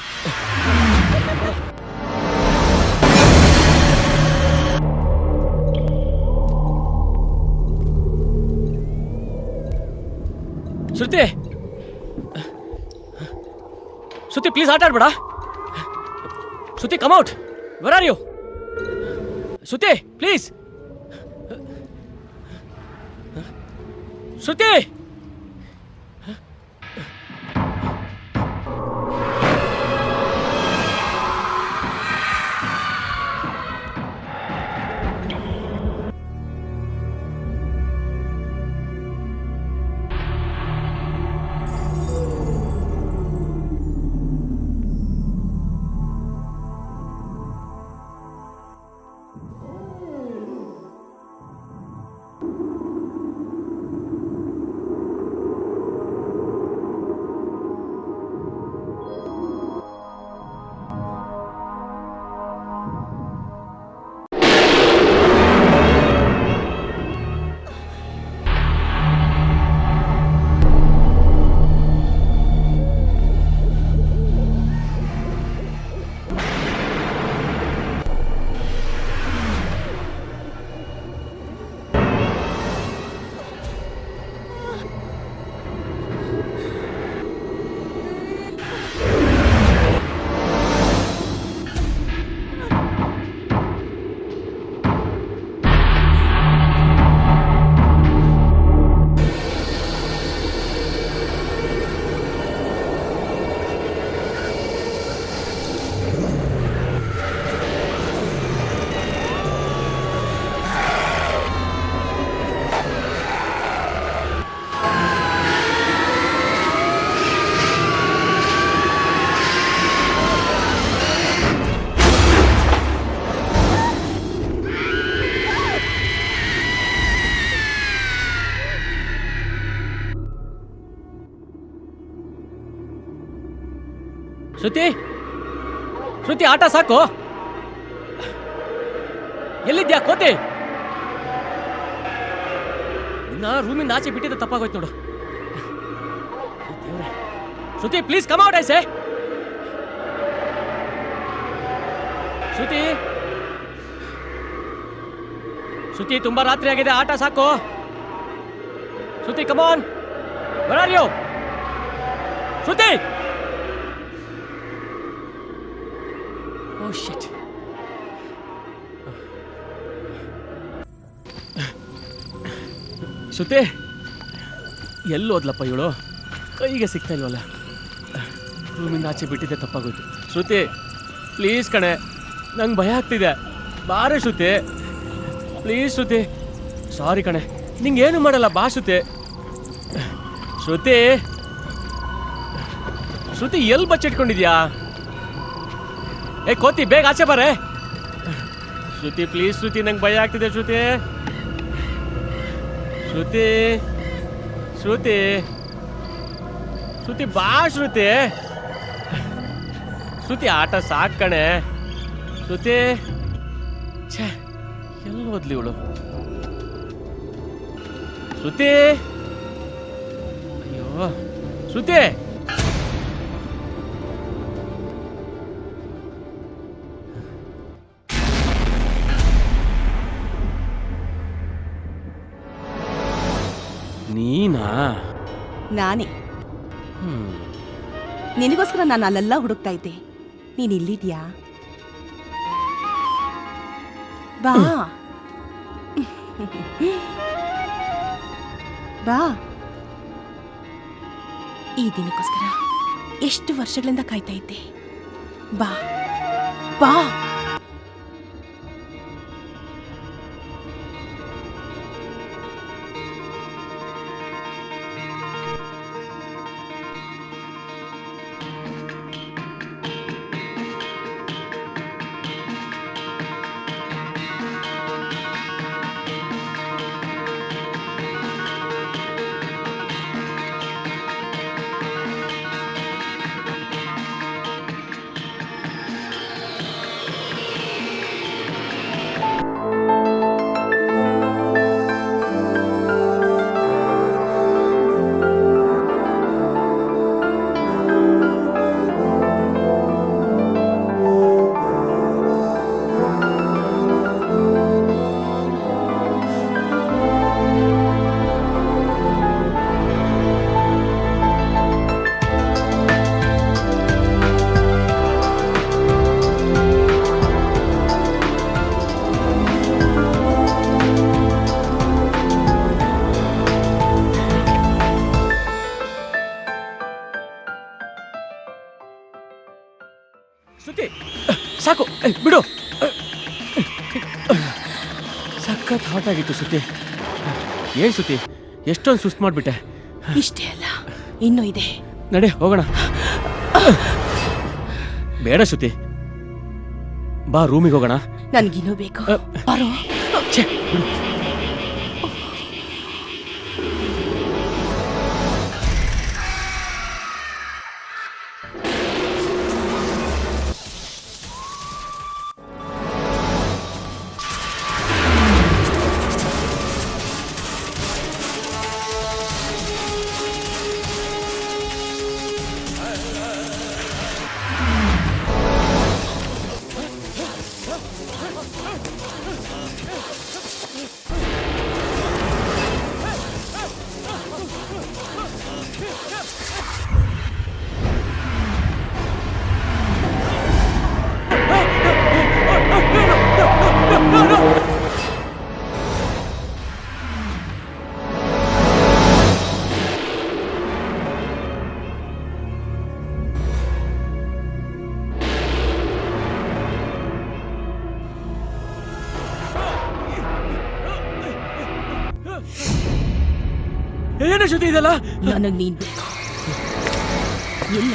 ಶ್ರುತಿ, ಶ್ರುತಿ ಪ್ಲೀಸ್ ಆಟ ಆಡ್ಬೇಡ. Shruti come out. Where are you? Shruti please. Shruti. Shruti Shruti ಆಟ ಸಾಕು. ಎಲ್ಲಿದ್ಯಾ ಕೋತಿ? ಇನ್ನ ರೂಮಿಂದ ಆಚೆ ಬಿಟ್ಟಿದ್ದ ತಪ್ಪಾಗೋಯ್ತು ನೋಡು. ಶ್ರುತಿ ಪ್ಲೀಸ್ ಕಮ್ ಔಟ್ ಐಸೆ. ಶ್ರುತಿ ಶ್ರುತಿ ತುಂಬಾ ರಾತ್ರಿ ಆಗಿದೆ, ಆಟ ಸಾಕು. Shruti come on, where are you? Shruti, oh shit. Shruti ಎಲ್ಲೋದ್ಲಪ್ಪ ಇವಳು? ಕೈಗೆ ಸಿಗ್ತಾ ಇಲ್ವಲ್ಲ. ರೂಮಿಂದ ಆಚೆ ಬಿಟ್ಟಿದ್ದೆ ತಪ್ಪಾಗೋಯ್ತು. ಶ್ರುತಿ ಪ್ಲೀಸ್ ಕಣೆ, ನಂಗೆ ಭಯ ಆಗ್ತಿದೆ. ಬಾರೆ ಶ್ರುತಿ ಪ್ಲೀಸ್. ಶ್ರುತಿ ಸಾರಿ ಕಣೆ, ನಿಂಗೇನು ಮಾಡಲ್ಲ, ಬಾ ಶ್ರುತಿ. ಶ್ರುತಿ ಶ್ರುತಿ ಎಲ್ಲಿ ಬಚ್ಚಿಟ್ಕೊಂಡಿದ್ಯಾ? ಏ ಕೋತಿ, ಬೇಗ ಆಚೆ ಬಾರೆ. ಶ್ರುತಿ ಪ್ಲೀಸ್ ಶ್ರುತಿ, ನಂಗೆ ಭಯ ಆಗ್ತಿದೆ ಶ್ರುತಿ. ಶ್ರುತಿ ಶ್ರುತಿ ಶ್ರುತಿ ಬಾ ಶ್ರುತಿ. ಶ್ರುತಿ ಆಟ ಸಾಕ್ ಕಣೆ. ಶ್ರುತಿ ಛೇ, ಎಲ್ಲಿ ಹೋದ್ಲಿ ಇವಳು? ಶ್ರುತಿ, ಅಯ್ಯೋ ಶ್ರುತಿ. ನೀನಾ? ನಾನೇ. ನಿನಗೋಸ್ಕರ ನಾನು ಅಲ್ಲೆಲ್ಲ ಹುಡುಕ್ತಾ ಇದ್ದೆ. ನೀನ್ ಇಲ್ಲಿದ್ಯಾ? ಬಾ ಬಾ. ಈ ದಿನಕ್ಕೋಸ್ಕರ ಎಷ್ಟು ವರ್ಷಗಳಿಂದ ಕಾಯ್ತಾ ಇದ್ದೆ. ಬಾ ಬಾ. ಶ್ರುತಿ ಸಾಕು, ಬಿಡು. ಸಖತ್ ಹಾಟ್ ಆಗಿತ್ತು ಶ್ರುತಿ. ಏನ್ ಶ್ರುತಿ, ಎಷ್ಟೊಂದು ಸುಸ್ತು ಮಾಡ್ಬಿಟ್ಟೆ. ಇಷ್ಟೇ ಅಲ್ಲ, ಇನ್ನೂ ಇದೆ. ನಡೆ ಹೋಗೋಣ. ಬೇಡ ಶ್ರುತಿ, ಬಾ ರೂಮಿಗೆ ಹೋಗೋಣ. ನನ್ಗಿನ್ನೂ ಬೇಕು. ಬರೋ. ಛೇ, ಬಿಡು. ಏನು ಶ್ರುತಿ ಇದೆಲ್ಲ? ನನಗ್ ನೀನ್ ಬೇಕು. ಇಲ್ಲ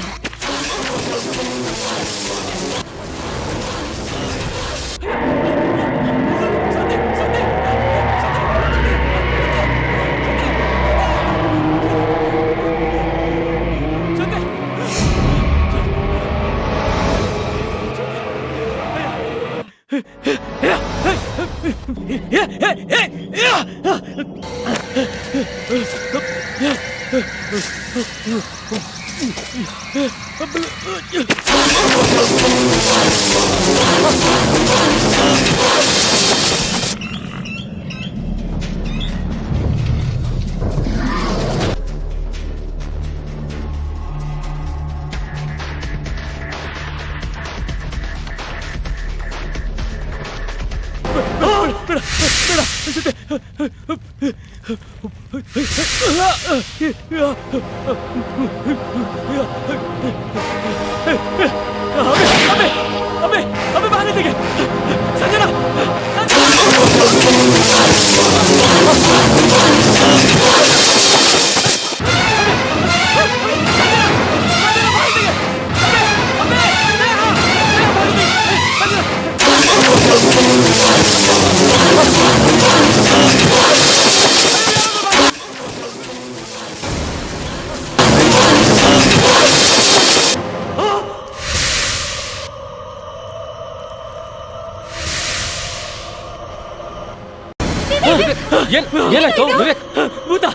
ಏನಾಯ್ತು ವಿವೇಕ್? ಭೂತ,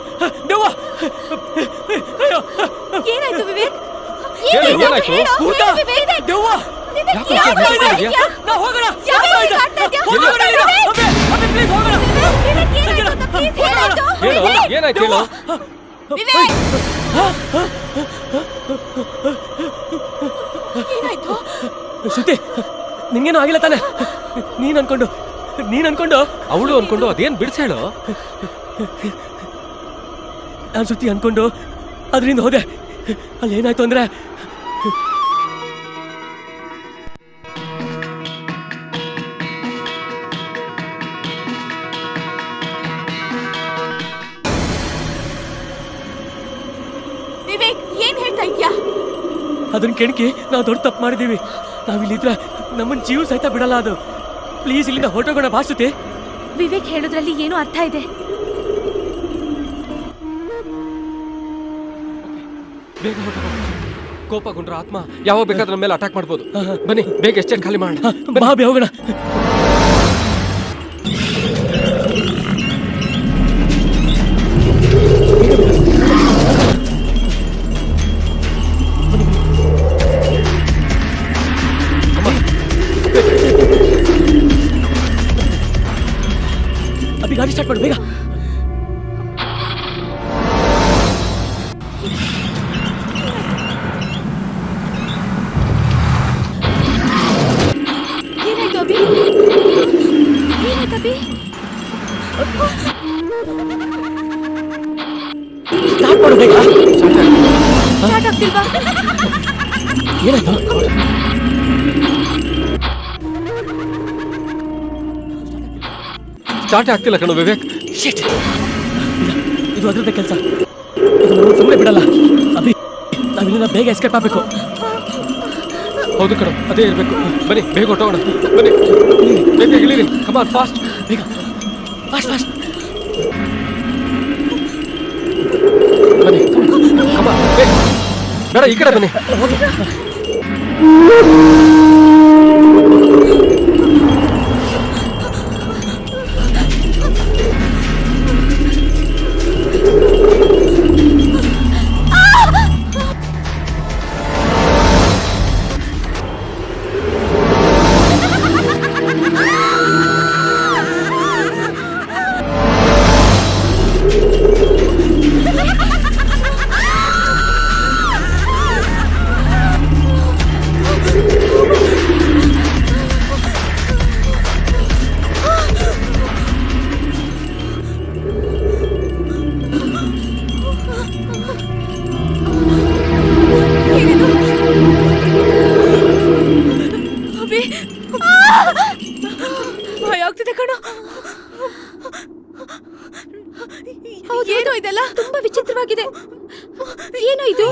ದೆವ್ವ. ಅಯ್ಯೋ, ಏನಾಯ್ತು ವಿವೇಕ್? ಹೇಳು, ಏನಾಯ್ತು? ಭೂತ, ದೆವ್ವ. ಯಾಕೋ ಅಷ್ಟು ಭಯ ಪಡ್ತಿದ್ಯಾ? ನಾ ಹೋಗೋಣ. ಯಾಕೆ ಆಗ್ತಾ ಇದ್ಯಾ? ಹೋಗೋಣ, ಇಲ್ಲ. ಅಬ್ಬೆ, ಅಬ್ಬೆ, please ಹೋಗೋಣ. ಹೇಳು, ಏನಾಯ್ತು ಹೇಳು? ಏನಾಯ್ತು? ಶ್ರುತಿ, ನಿಂಗೇನು ಆಗಿಲ್ಲ ತಾನೆ? ನೀನ್ ಅನ್ಕೊಂಡು ಅವಳು ಅನ್ಕೊಂಡು ಅದೇನ್ ಬಿಡ್ಸೇಳು? ನಾನು ಶ್ರುತಿ ಅನ್ಕೊಂಡು ಅದರಿಂದ ಹೋದೆ. ಅಲ್ಲಿ ಏನಾಯ್ತು ಅಂದ್ರೆ ವಿವೇಕ್, ಏನ್ ಹೇಳ್ತಾ ಇದ್ಯಾ? ಅದನ್ನ ಕೆಣಕಿ ನಾವು ದೊಡ್ಡ ತಪ್ಪು ಮಾಡಿದೀವಿ. ನಾವಿಲ್ಲಿದ್ರೆ ನಮ್ಮನ್ನ ಜೀವ ಸಹಿತ ಬಿಡಲ್ಲ ಅದು. ಪ್ಲೀಸ್ ಇಲ್ಲಿಂದ ಹೊರಟೋಗೋಣ ಬಾ ಶ್ರುತಿ. ವಿವೇಕ್ ಹೇಳೋದ್ರಲ್ಲಿ ಏನೋ ಅರ್ಥ ಇದೆ. ಬೇಗ ಹೊರಟೋಗೋಣ. ಕೋಪಗೊಂಡ್ರ ಆತ್ಮ ಯಾವಾಗ ಬೇಕಾದ್ರೆ ನಮ್ಮ ಮೇಲೆ ಅಟ್ಯಾಕ್ ಮಾಡ್ಬೋದು. ಬನ್ನಿ ಬೇಗ ಎಸ್ಟೇಟ್ ಖಾಲಿ ಮಾಡೋಣ. ಬಾ ಬೇ ಹೋಗೋಣ. ಅಭಿ ಗಾಡಿ ಸ್ಟಾರ್ಟ್ ಮಾಡು ಬೇಗ. ಏನಾಯ್ತು ಅಭಿ? ಏನಾಯ್ತು ಅಭಿ? ಸ್ಟಾರ್ಟ್ ಮಾಡು ಬೇಗ. ಸ್ಟಾರ್ಟ್ ಆಗ್ತಿಲ್ವಾ? ಏನಾಯ್ತು? ಸ್ಟಾರ್ಟ್ ಆಗ್ತಿಲ್ಲ ಕಣೋ ವಿವೇಕ್. Shit. ಇದು ಅದ್ರದ್ದೇ ಕೆಲಸ. ಇದು ನಾವು ಸುಮ್ಮನೆ ಬಿಡಲ್ಲ. ಅಭಿ, ನಾವಿಲ್ಲಿಂದ ಬೇಗ ಎಸ್ಕೇಪ್ ಆಗಬೇಕು. ಹೌದು ಕಣೋ, ಅದೇ ಇರ್ಬೇಕು. ಬನ್ನಿ ಬೇಗ ಹೊರಟೋಗೋಣ. ಬನ್ನಿ ಬೇಗ ಇಳಿರಿ. Come on fast. ಬೇಗ ಫಾಸ್ಟ್ ಫಾಸ್ಟ್. ಬನ್ನಿ ಕಮಾನ್ ಬೇಗ. ಬೇಡ ಈ ಕಡೆ ಬನ್ನಿ. ಭಯ ಆಗ್ತಿದೆ ಕಣೋ. ಏನೋ ಇದೆಲ್ಲ ತುಂಬಾ ವಿಚಿತ್ರವಾಗಿದೆ. ಏನೋ ಇದು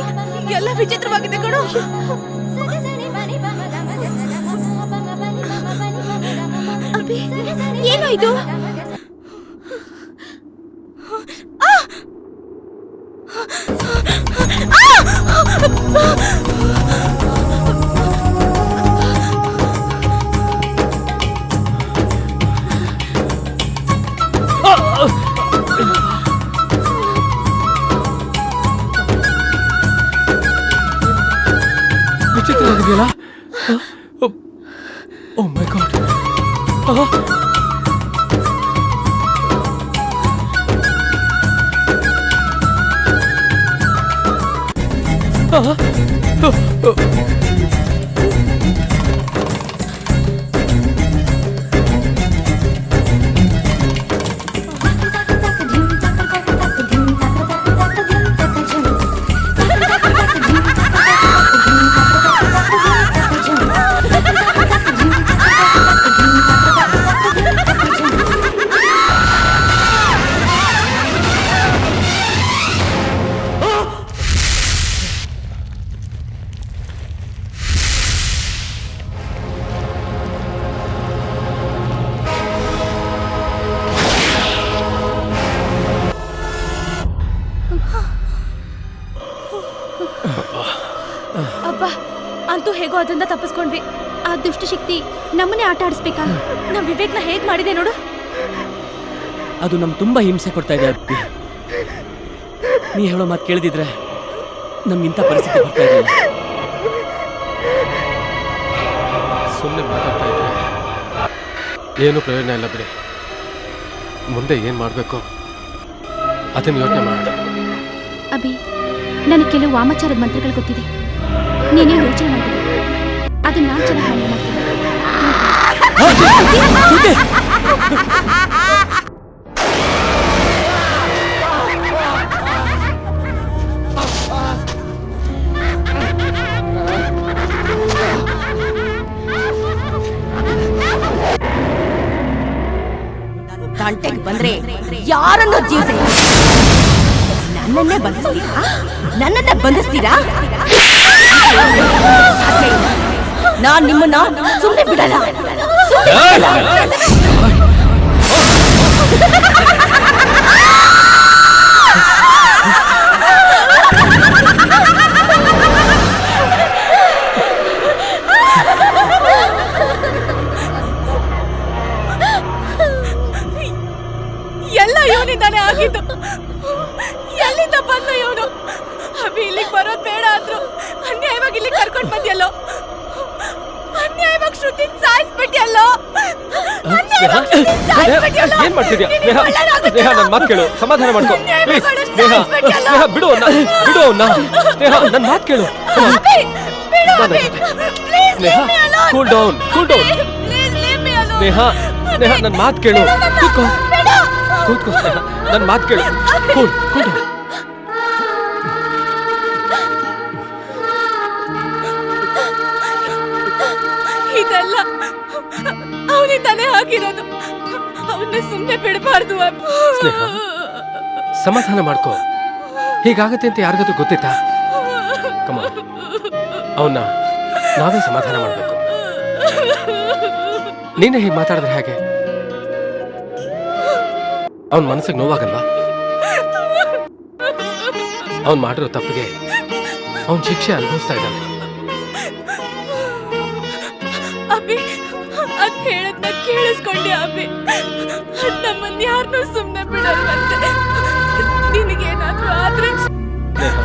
ಎಲ್ಲ ವಿಚಿತ್ರವಾಗಿದೆ ಕಣೋ. ಅಭಿ, ಏನೋ ಇದು? ಇದೆಯಲ್ಲ ಓ ಮೈ ಗಾಡ್ ಅಬ್ಬಾ, ಅಂತೂ ಹೇಗೋ ಅದರಿಂದ ತಪ್ಪಿಸ್ಕೊಂಡ್ವಿ. ಆ ದುಷ್ಟಶಕ್ತಿ ನಮ್ಮನ್ನೇ ಆಟ ಆಡಿಸ್ಬೇಕಾ? ನಮ್ ವಿವೇಕ್ನ ಹೇಗ್ ಮಾಡಿದೆ ನೋಡು. ಅದು ನಮ್ ತುಂಬಾ ಹಿಂಸೆ ಕೊಡ್ತಾ ಇದೆ ಅಪ್ಪಿ. ನೀ ಹೇಳೋ ಮಾತು ಕೇಳಿದಿದ್ರೆ ನಮ್ಗಿಂತ ಪರಿಸ್ಥಿತಿ ಬರ್ತಾ ಇರಲಿಲ್ಲ. ಸುಮ್ಮನೆ ಮಾತಾಡ್ತಾ ಇದ್ರೆ ಏನು ಪ್ರಯೋಜನ ಇಲ್ಲ ಬಿಡಿ. ಮುಂದೆ ಏನು ಮಾಡಬೇಕು ಅದನ್ನು ಯೋಚನೆ ಮಾಡೋಣ. ಅಭಿ, ನನಗೆ ಕೆಲವು ವಾಮಾಚಾರದ ಮಂತ್ರಗಳು ಗೊತ್ತಿದೆ. ನೀನೇನು ಯೋಚನೆ ಮಾಡಿ, ಅದನ್ನ ನಾನು ಚೆನ್ನಾಗಿ ಹ್ಯಾಂಡಲ್ ಮಾಡ್ತೀನಿ. ತಂಟೆಗೆ ಬಂದ್ರೆ ಯಾರನ್ನೋ ಜೀವಿಸಿ ನನ್ನನ್ನೇ ಬಂಧಿಸ್ತೀರಾ? ನನ್ನನ್ನೇ ಬಂಧಿಸ್ತೀರಾ? ನಾನ್ ನಿಮ್ಮನ್ನ ಸುಮ್ಮನೆ ಬಿಡಲ್ಲ. ಎಲ್ಲ ಇವನಿಂದಾನೆ ಆಗಿದ್ದು. ಎಲ್ಲಿಂದ ಬಂದ ಇವನು? ಅಭಿ ಇಲ್ಲಿಗೆ ಬರೋದ್ ಬೇಡ ಅಂದ್ರು, ಅನ್ಯಾಯವಾಗಿ ಇಲ್ಲಿ ಕರ್ಕೊಂಡ್ ಬಂದ್ಯಲ್ಲೋ. ಅನ್ಯಾಯವಾಗಿ ಶ್ರುತಿ ಸಾಯಿಸ್ಬಿಟ್ಯಲ್ಲೋ. ಏನ್ ಮಾಡ್ತಿದ್ಯಾ? ಸ್ನೇಹ, ನನ್ನ ಮಾತು ಕೇಳು, ಸಮಾಧಾನ ಮಾಡ್ಕೊ ಪ್ಲೀಸ್. ಸ್ನೇಹ, ಬಿಡು ಅವನ್ನ. ಸ್ನೇಹ, ನನ್ನ ಮಾತು ಕೇಳು. ಸ್ನೇಹ, ಕೂಲ್ ಡೌನ್. ಸ್ನೇಹ, ನನ್ನ ಮಾತು ಕೇಳು. ಕೂತ್ಕೋ ಸ್ನೇಹ, ನನ್ನ ಮಾತು ಕೇಳು. Cool down. ಇದೆಲ್ಲ ಅವನಿಂದಾನೆ ಆಗಿರೋದು. ಅವನ್ನ ಸುಮ್ಮನೆ ಬಿಡಬಾರ್ದು. ಸ್ನೇಹ, ಸಮಾಧಾನ ಮಾಡ್ಕೋ. ಹೀಗಾಗತ್ತೆ ಅಂತ ಯಾರಿಗಾದ್ರೂ ಗೊತ್ತಿತ್ತಾ? ಕಮ, ಅವನ್ನ ನಾವೇ ಸಮಾಧಾನ ಮಾಡ್ಬೇಕು. ನೀನೇ ಹೀಗೆ ಮಾತಾಡಿದ್ರೆ ಹೇಗೆ? ಅವನ ಮನಸ್ಸಿಗೆ ನೋವಾಗಲ್ವಾ? ಅವನ್ ಮಾಡಿರೋ ತಪ್ಪಿಗೆ ಅವನ್ ಶಿಕ್ಷೆ ಅನುಭವಿಸ್ತಾ ಇದ್ದಾನೆ. ಅಭಿ, ಅದ್ ಹೇಳದ್ನ ಕೇಳಿಸ್ಕೊಂಡೆ ಅಭಿ. ನಮ್ಮನ್ನ ಯಾರನ್ನೂ ಸುಮ್ಮನೆ ಬಿಡಲ್ವಂತೆ. ನಿನಗೇನಾದ್ರೂ ಆದ್ರೆ? ಸ್ನೇಹ,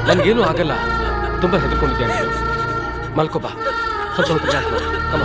ನನ್ಗೇನು ಆಗಲ್ಲ. ತುಂಬಾ ಹೆದರ್ಕೊಂಡಿದ್ಯಾ ನೀನು? ಮಲ್ಕೋಬಾ, ಸ್ವಲ್ಪ ರಿಲ್ಯಾಕ್ಸ್ ಮಾಡು. ಕಮ.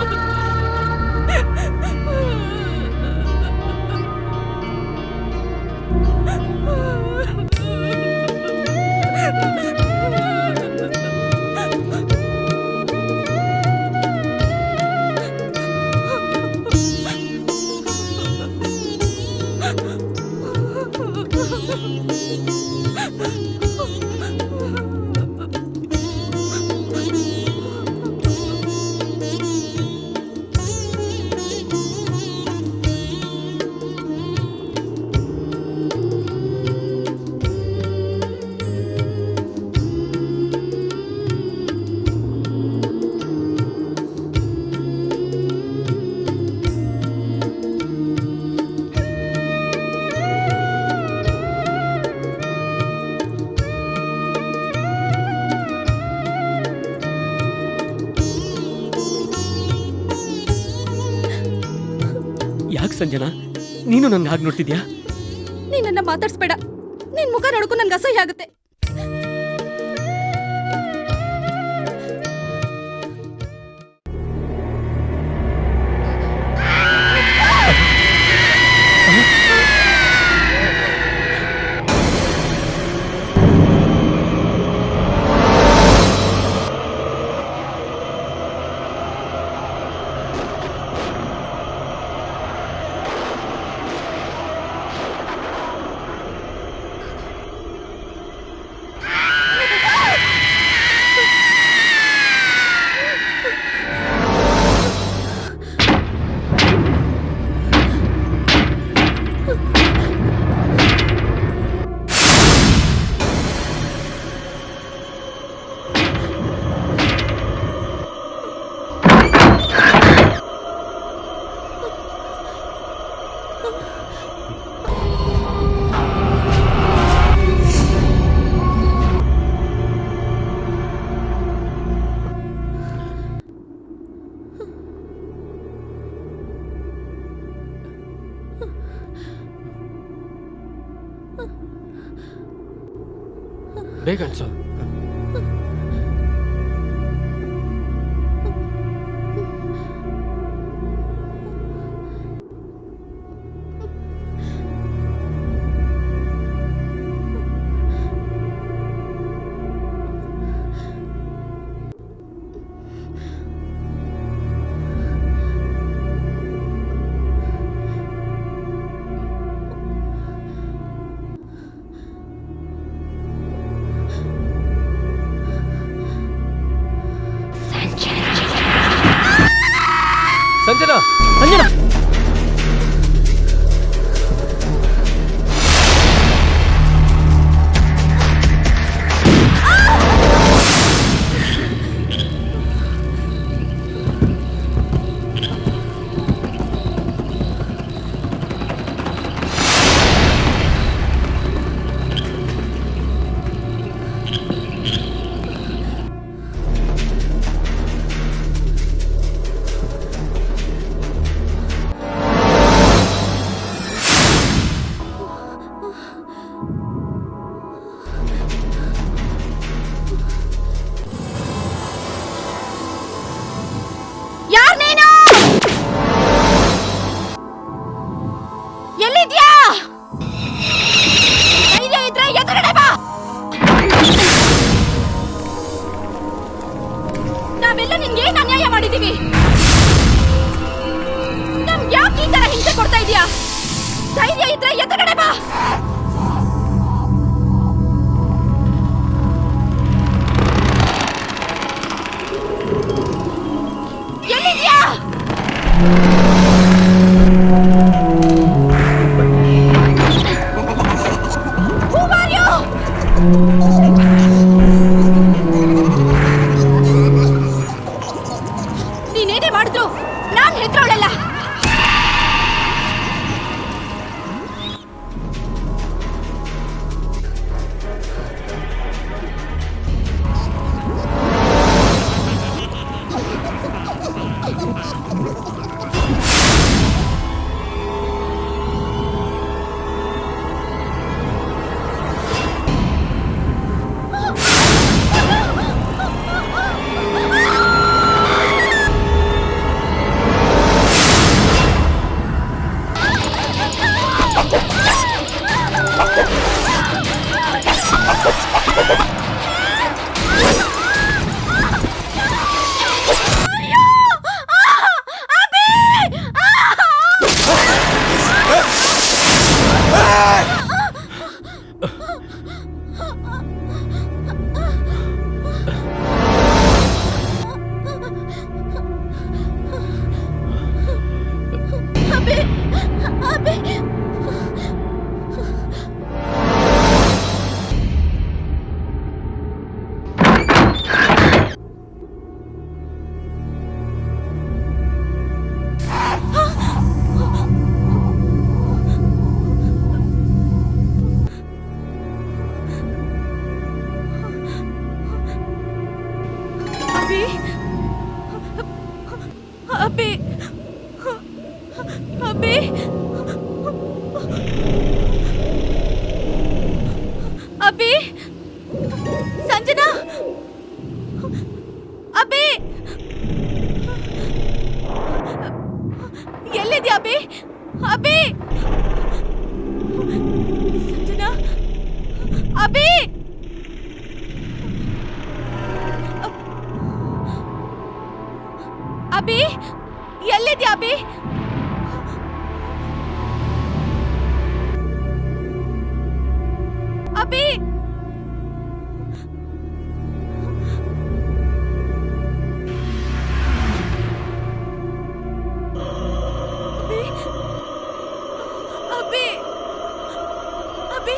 ಯಾಕೆ ಸಂಜನಾ, ನೀನು ನನ್ಗೆ ಹಾಗೆ ನೋಡ್ತಿದ್ಯಾ? ನೀನನ್ನ ಮಾತಾಡ್ಸ್ಬೇಡ. ನಿನ್ ಮುಖ ನೋಡ್ಕೊ ನನ್ಗೆ ಅಸಹ್ಯ ಆಗುತ್ತೆ. ಬೇಗ ಅನ್ಸು. ಸಂಜನಾ, ಸಂಜನಾ, ಯಾರ್ ನೀನು? ಎಲ್ಲಿದ್ಯಾ? ಧೈರ್ಯ ಇದ್ರೆ ಎದುರುಗಡೆ ಬಾ. ನಾವೆಲ್ಲ ನಿನ್ಗೆ ಏನ್ ಅನ್ಯಾಯ ಮಾಡಿದೀವಿ? ನಮ್ಗೆ ಯಾಕೆ ಈ ತರ ಹಿಂಸೆ ಕೊಡ್ತಾ ಇದೀಯಾ? ಧೈರ್ಯ ಇದ್ರೆ ಎದುರುಗಡೆ ಬಾ. ಎಲ್ಲಿದ್ಯಾ? Who are you? ನೀನೇನೇ ಮಾಡಿದ್ರು ನಾನ್ ಹೆದ್ರೋಳಲ್ಲ. ಅಬ್ಬಿ, ಅಬ್ಬಿ, ಅಬ್ಬಿ, ಸಂಜನಾ, ಅಬ್ಬಿ, ಎಲ್ಲಿದ್ಯಾ ಅಬ್ಬಿ? ಅಬ್ಬಿ, ಸಂಜನಾ, ಅಬ್ಬಿ, ಅಬ್ಬಿ, ಎಲ್ಲಿದ್ಯಾ ಅಬ್ಬಿ? ಅಬ್ಬಿ, ಅಬ್ಬಿ, ಅಬ್ಬಿ, ಅಬ್ಬಿ,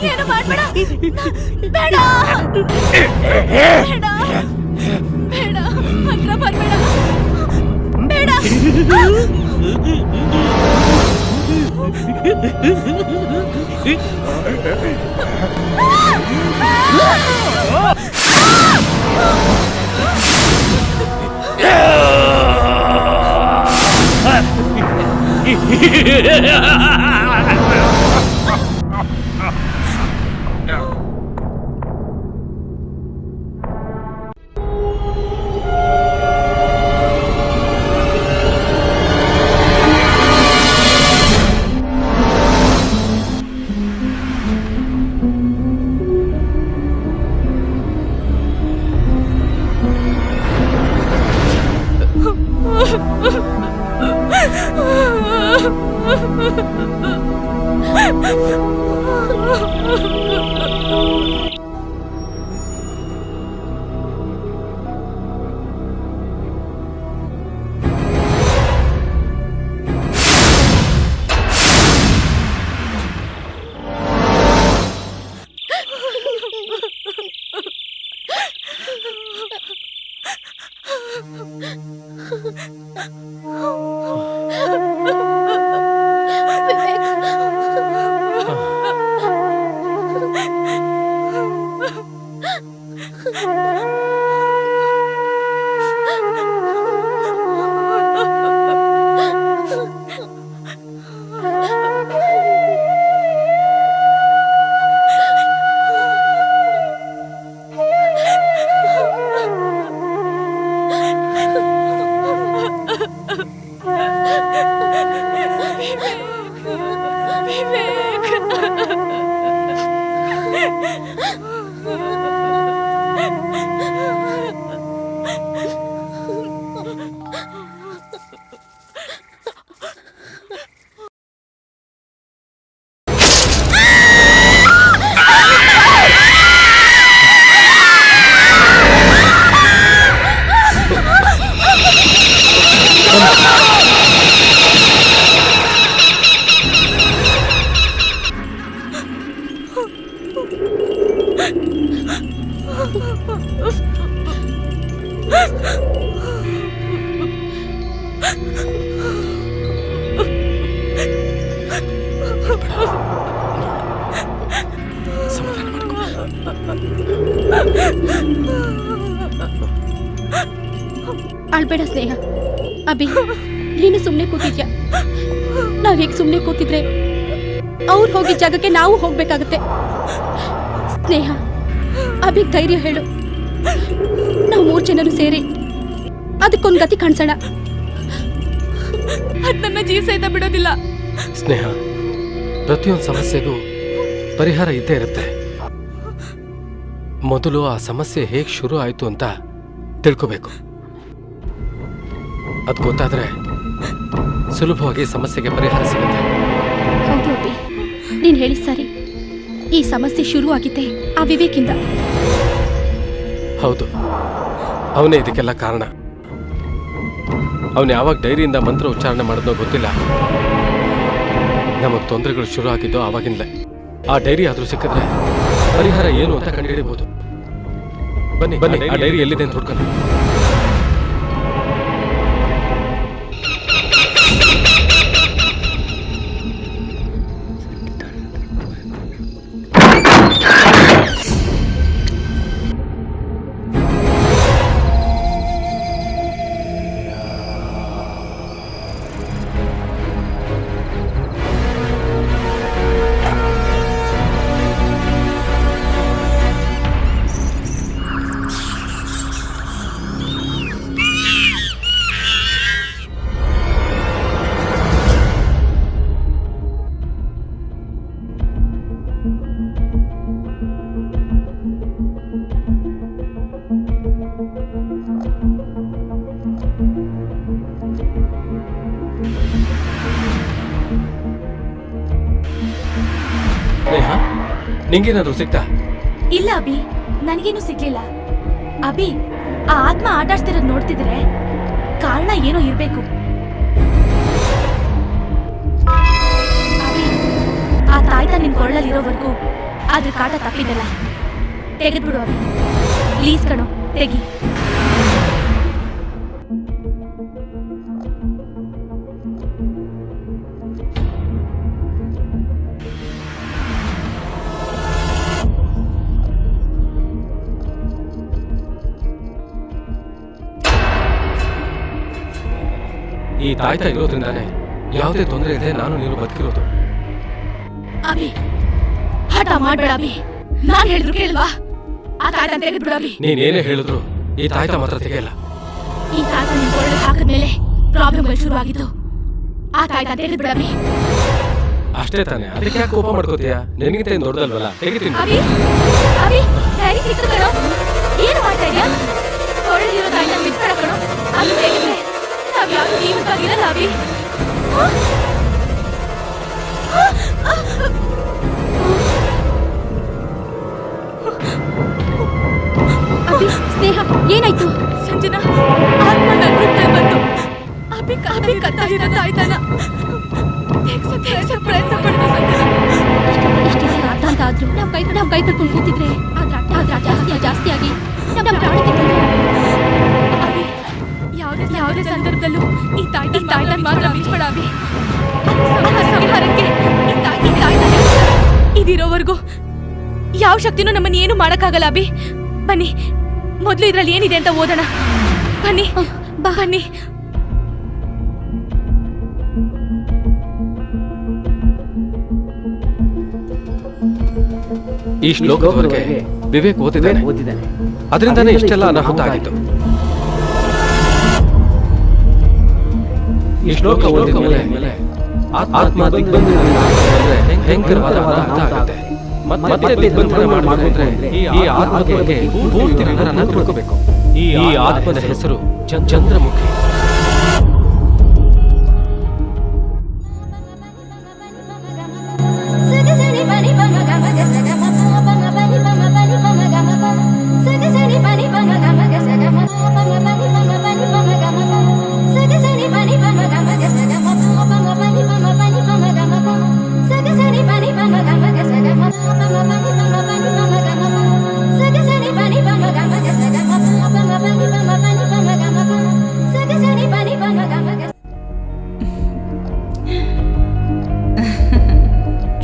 ಏನು ಮಾಡ್ಬೇಡ. ಬೇಡ ಬೇಡ ಬೇಡ, ಹತ್ರ ಬರ್ಬೇಡ. ಬೇಡ. ಅಳ್ಬೇಡ ಸ್ನೇಹ. ಅಭಿ, ನೀನು ಸುಮ್ಮನೆ ಕೂತಿದ್ಯಾ. ನಾವ್ ಹೇಗೆ ಸುಮ್ಮನೆ ಕೂತಿದ್ರೆ ಅವ್ರು ಹೋಗಿದ್ದ ಜಾಗಕ್ಕೆ ನಾವು ಹೋಗ್ಬೇಕಾಗತ್ತೆ. ಸ್ನೇಹ, ಅಭಿಗ್ ಧೈರ್ಯ ಹೇಳು. ನಾವು 3 ಜನರು ಸೇರಿ ಅದಕ್ಕೊಂದು ಗತಿ ಕಾಣಿಸೋಣ. ಅದ್ ನನ್ನ ಜೀವ ಸಹಿತ ಬಿಡೋದಿಲ್ಲ. ಸ್ನೇಹ, ಪ್ರತಿಯೊಂದು ಸಮಸ್ಯೆಗೂ ಪರಿಹಾರ ಇದ್ದೇ ಇರುತ್ತೆ. ಮೊದಲು ಆ ಸಮಸ್ಯೆ ಹೇಗೆ ಶುರು ಆಯಿತು ಅಂತ ತಿಳ್ಕೋಬೇಕು. ಅದು ಗೊತ್ತಾದ್ರೆ ಸುಲಭವಾಗಿ ಸಮಸ್ಯೆಗೆ ಪರಿಹಾರ ಸಿಗುತ್ತೆ. ಹೌದು ಅಭಿ, ನೀನ್ ಹೇಳಿ ಸರಿ. ಈ ಸಮಸ್ಯೆ ಶುರು ಆಗಿದ್ದೆ ಆ ವಿವೇಕಿಂದ. ಹೌದು, ಅವನೇ ಇದಕ್ಕೆಲ್ಲ ಕಾರಣ. ಅವನು ಯಾವಾಗ ಡೈರಿಯಿಂದ ಮಂತ್ರ ಉಚ್ಚಾರಣೆ ಮಾಡಿದ್ನೋ ಗೊತ್ತಿಲ್ಲ, ನಮಗೆ ತೊಂದರೆಗಳು ಶುರು ಆಗಿದ್ದೋ ಆವಾಗಿಂದಲೇ. ಆ ಡೈರಿ ಆದರೂ ಸಿಕ್ಕಿದ್ರೆ ಪರಿಹಾರ ಏನು ಅಂತ ಕಂಡುಹಿಡಿಬಹುದು. ಬನ್ನಿ ಬನ್ನಿ, ಆ ಡೈರಿ ಎಲ್ಲಿದೆ ಅಂತ ಹುಡ್ಕೊಂಡು. ನಿಂಗೇನಾದ್ರು ಸಿಕ್ತಾ? ಇಲ್ಲ ಅಭಿ, ನನಗೇನು ಸಿಗ್ಲಿಲ್ಲ. ಅಭಿ, ಆ ಆತ್ಮ ಆಟಾಡ್ತಿರೋದ್ ನೋಡ್ತಿದ್ರೆ ಕಾರಣ ಏನೋ ಇರ್ಬೇಕು. ಅಭಿ, ಆ ತಾಯ್ತ ನಿನ್ ಕೊಳ್ಳಲ್ಲಿರೋವರೆಗೂ ಆದ್ರೆ ಕಾಟ ತಪ್ಪಿದಲ್ಲ. ತೆಗೆದ್ಬಿಡು ಅಭಿ, ಪ್ಲೀಸ್ ಕಣೋ, ತೆಗಿ. ಈ ತಾಯ್ತ ಇರೋದ್ರಿಂದಾನೆ ಯಾವುದೇ ತೊಂದರೆ ಇದೆ ನಾನು ನೀನು ಬದುಕಿರೋದು. ಅಭಿ ಹಠ ಮಾಡ್ಬೇಡ ಅಭಿ, ನಾನ್ ಹೇಳಿದ್ರು ಕೇಳ್ವಾ? ಆ ತಾಯ್ತ ತೆಗೆದ್ಬಿಡು ಅಭಿ. ನೀನೇನೇ ಹೇಳಿದ್ರು ಈ ತಾಯ್ತ ಮಾತ್ರ ತೆಗೆಯಲ್ಲ. ಈ ತಾಯ್ತ ನಿನ್ ಕೊರಳಿಗೆ ಹಾಕಿದ್ಮೇಲೆ ಪ್ರಾಬ್ಲಮ್ಗಳು ಶುರುವಾಗಿದ್ದು. ಆ ತಾಯ್ತ ತೆಗೆದ್ಬಿಡು ಅಭಿ. ಅಷ್ಟೇ ತಾನೆ, ಅದಕ್ಕೆ ಯಾಕೆ ಕೋಪ ಮಾಡ್ಕೋತೀಯ? ನಿನಗಿಂತ ಏನು ದೊಡ್ಡದಲ್ವಲ್ಲ, ತೆಗಿತೀನಿ. ಅಭಿ ಅಭಿ ಡ್ಯಾಡಿ ಸಿಕ್ತು ಕಣೋ, ಏನು ಮಾಡ್ತಾ ಇದೀಯಾ? ಕೊರಳಿರೋ ತಾಯ್ತ ಬಿಟ್ಬೇಡ ಕಣೋ, ಅದು ತೆಗೆದ್ರೆ ನಾವ್ ಯಾರು ಜೀವಂತವಾಗಿರಲ್ಲ ಅಭಿ. ಅಭಿ, ಸ್ನೇಹ ಏನಾಯ್ತು? ಸಂಜನಾ, ಆತ್ಮ ನನ್ನ ರೂಪದಲ್ಲಿ ಬಂತು. ಅಭಿ ಕತ್ತಾ ಇರೋ ತಾಯ್ತನ ತೆಗ್ಸಕ್ಕೆ ಪ್ರಯತ್ನ ಪಡ್ತು ಸಂಜನಾ. ಇಷ್ಟೇ ಅರ್ಥ ಅಂತ ಆದ್ರೂ ನಾವ್ ಕೈ ಕಟ್ಕೊಂಡು ಕೂತಿದ್ರೆ ಆದ್ರೆ ಜಾಸ್ತಿ ಆಗಿ ನಮ್ಮ ಪ್ರಾಣಕ್ಕೆ ತೊಂದ್ರೆ. ಅಭಿ, ಯಾವುದೇ ಸಂದರ್ಭದಲ್ಲೂ ಈ ತಾಯ್ತನ ಮಾತ್ರ ಬಿಚ್ಬೇಡ ಅಭಿ. ಸಂಹಾರಕ್ಕೆ ಈ ತಾಯ್ತನ ಇದಿರೋವರೆಗೂ ಯಾವ ಶಕ್ತಿನೂ ನಮ್ಮನ್ನ ಏನು ಮಾಡಕ್ಕಾಗಲ್ಲ ಅಭಿ. ಬನ್ನಿ, ಮೊದಲು ಇದ್ರಲ್ಲಿ ಏನಿದೆ ಅಂತ ಓದೋಣ. ಬನ್ನಿ ಬನ್ನಿ. ಈ ಶ್ಲೋಕದವರೆಗೆ ವಿವೇಕ್ ಓದಿದ್ದಾನೆ, ಅದರಿಂದಾನೇ ಇಷ್ಟೆಲ್ಲ ಅನಾಹುತ ಆಗಿತ್ತು. ಈ ಶ್ಲೋಕ ಓದಿದ ಮೇಲೆ ಆತ್ಮ ದಿಗ್ಬಂಧನ ಭಯಂಕರವಾದ ಅನಾಹುತ ಆಗುತ್ತೆ. ಮತ್ತೆ ದಿಗ್ಬಂಧನ ಮಾಡಬೇಕು ಅಂದ್ರೆ ಈ ಆತ್ಮದ ಬಗ್ಗೆ ಪೂರ್ತಿ ವಿವರನ ತಿಳ್ಕೋಬೇಕು. ಈ ಆತ್ಮದ ಹೆಸರು ಚಂದ್ರಮುಖಿ.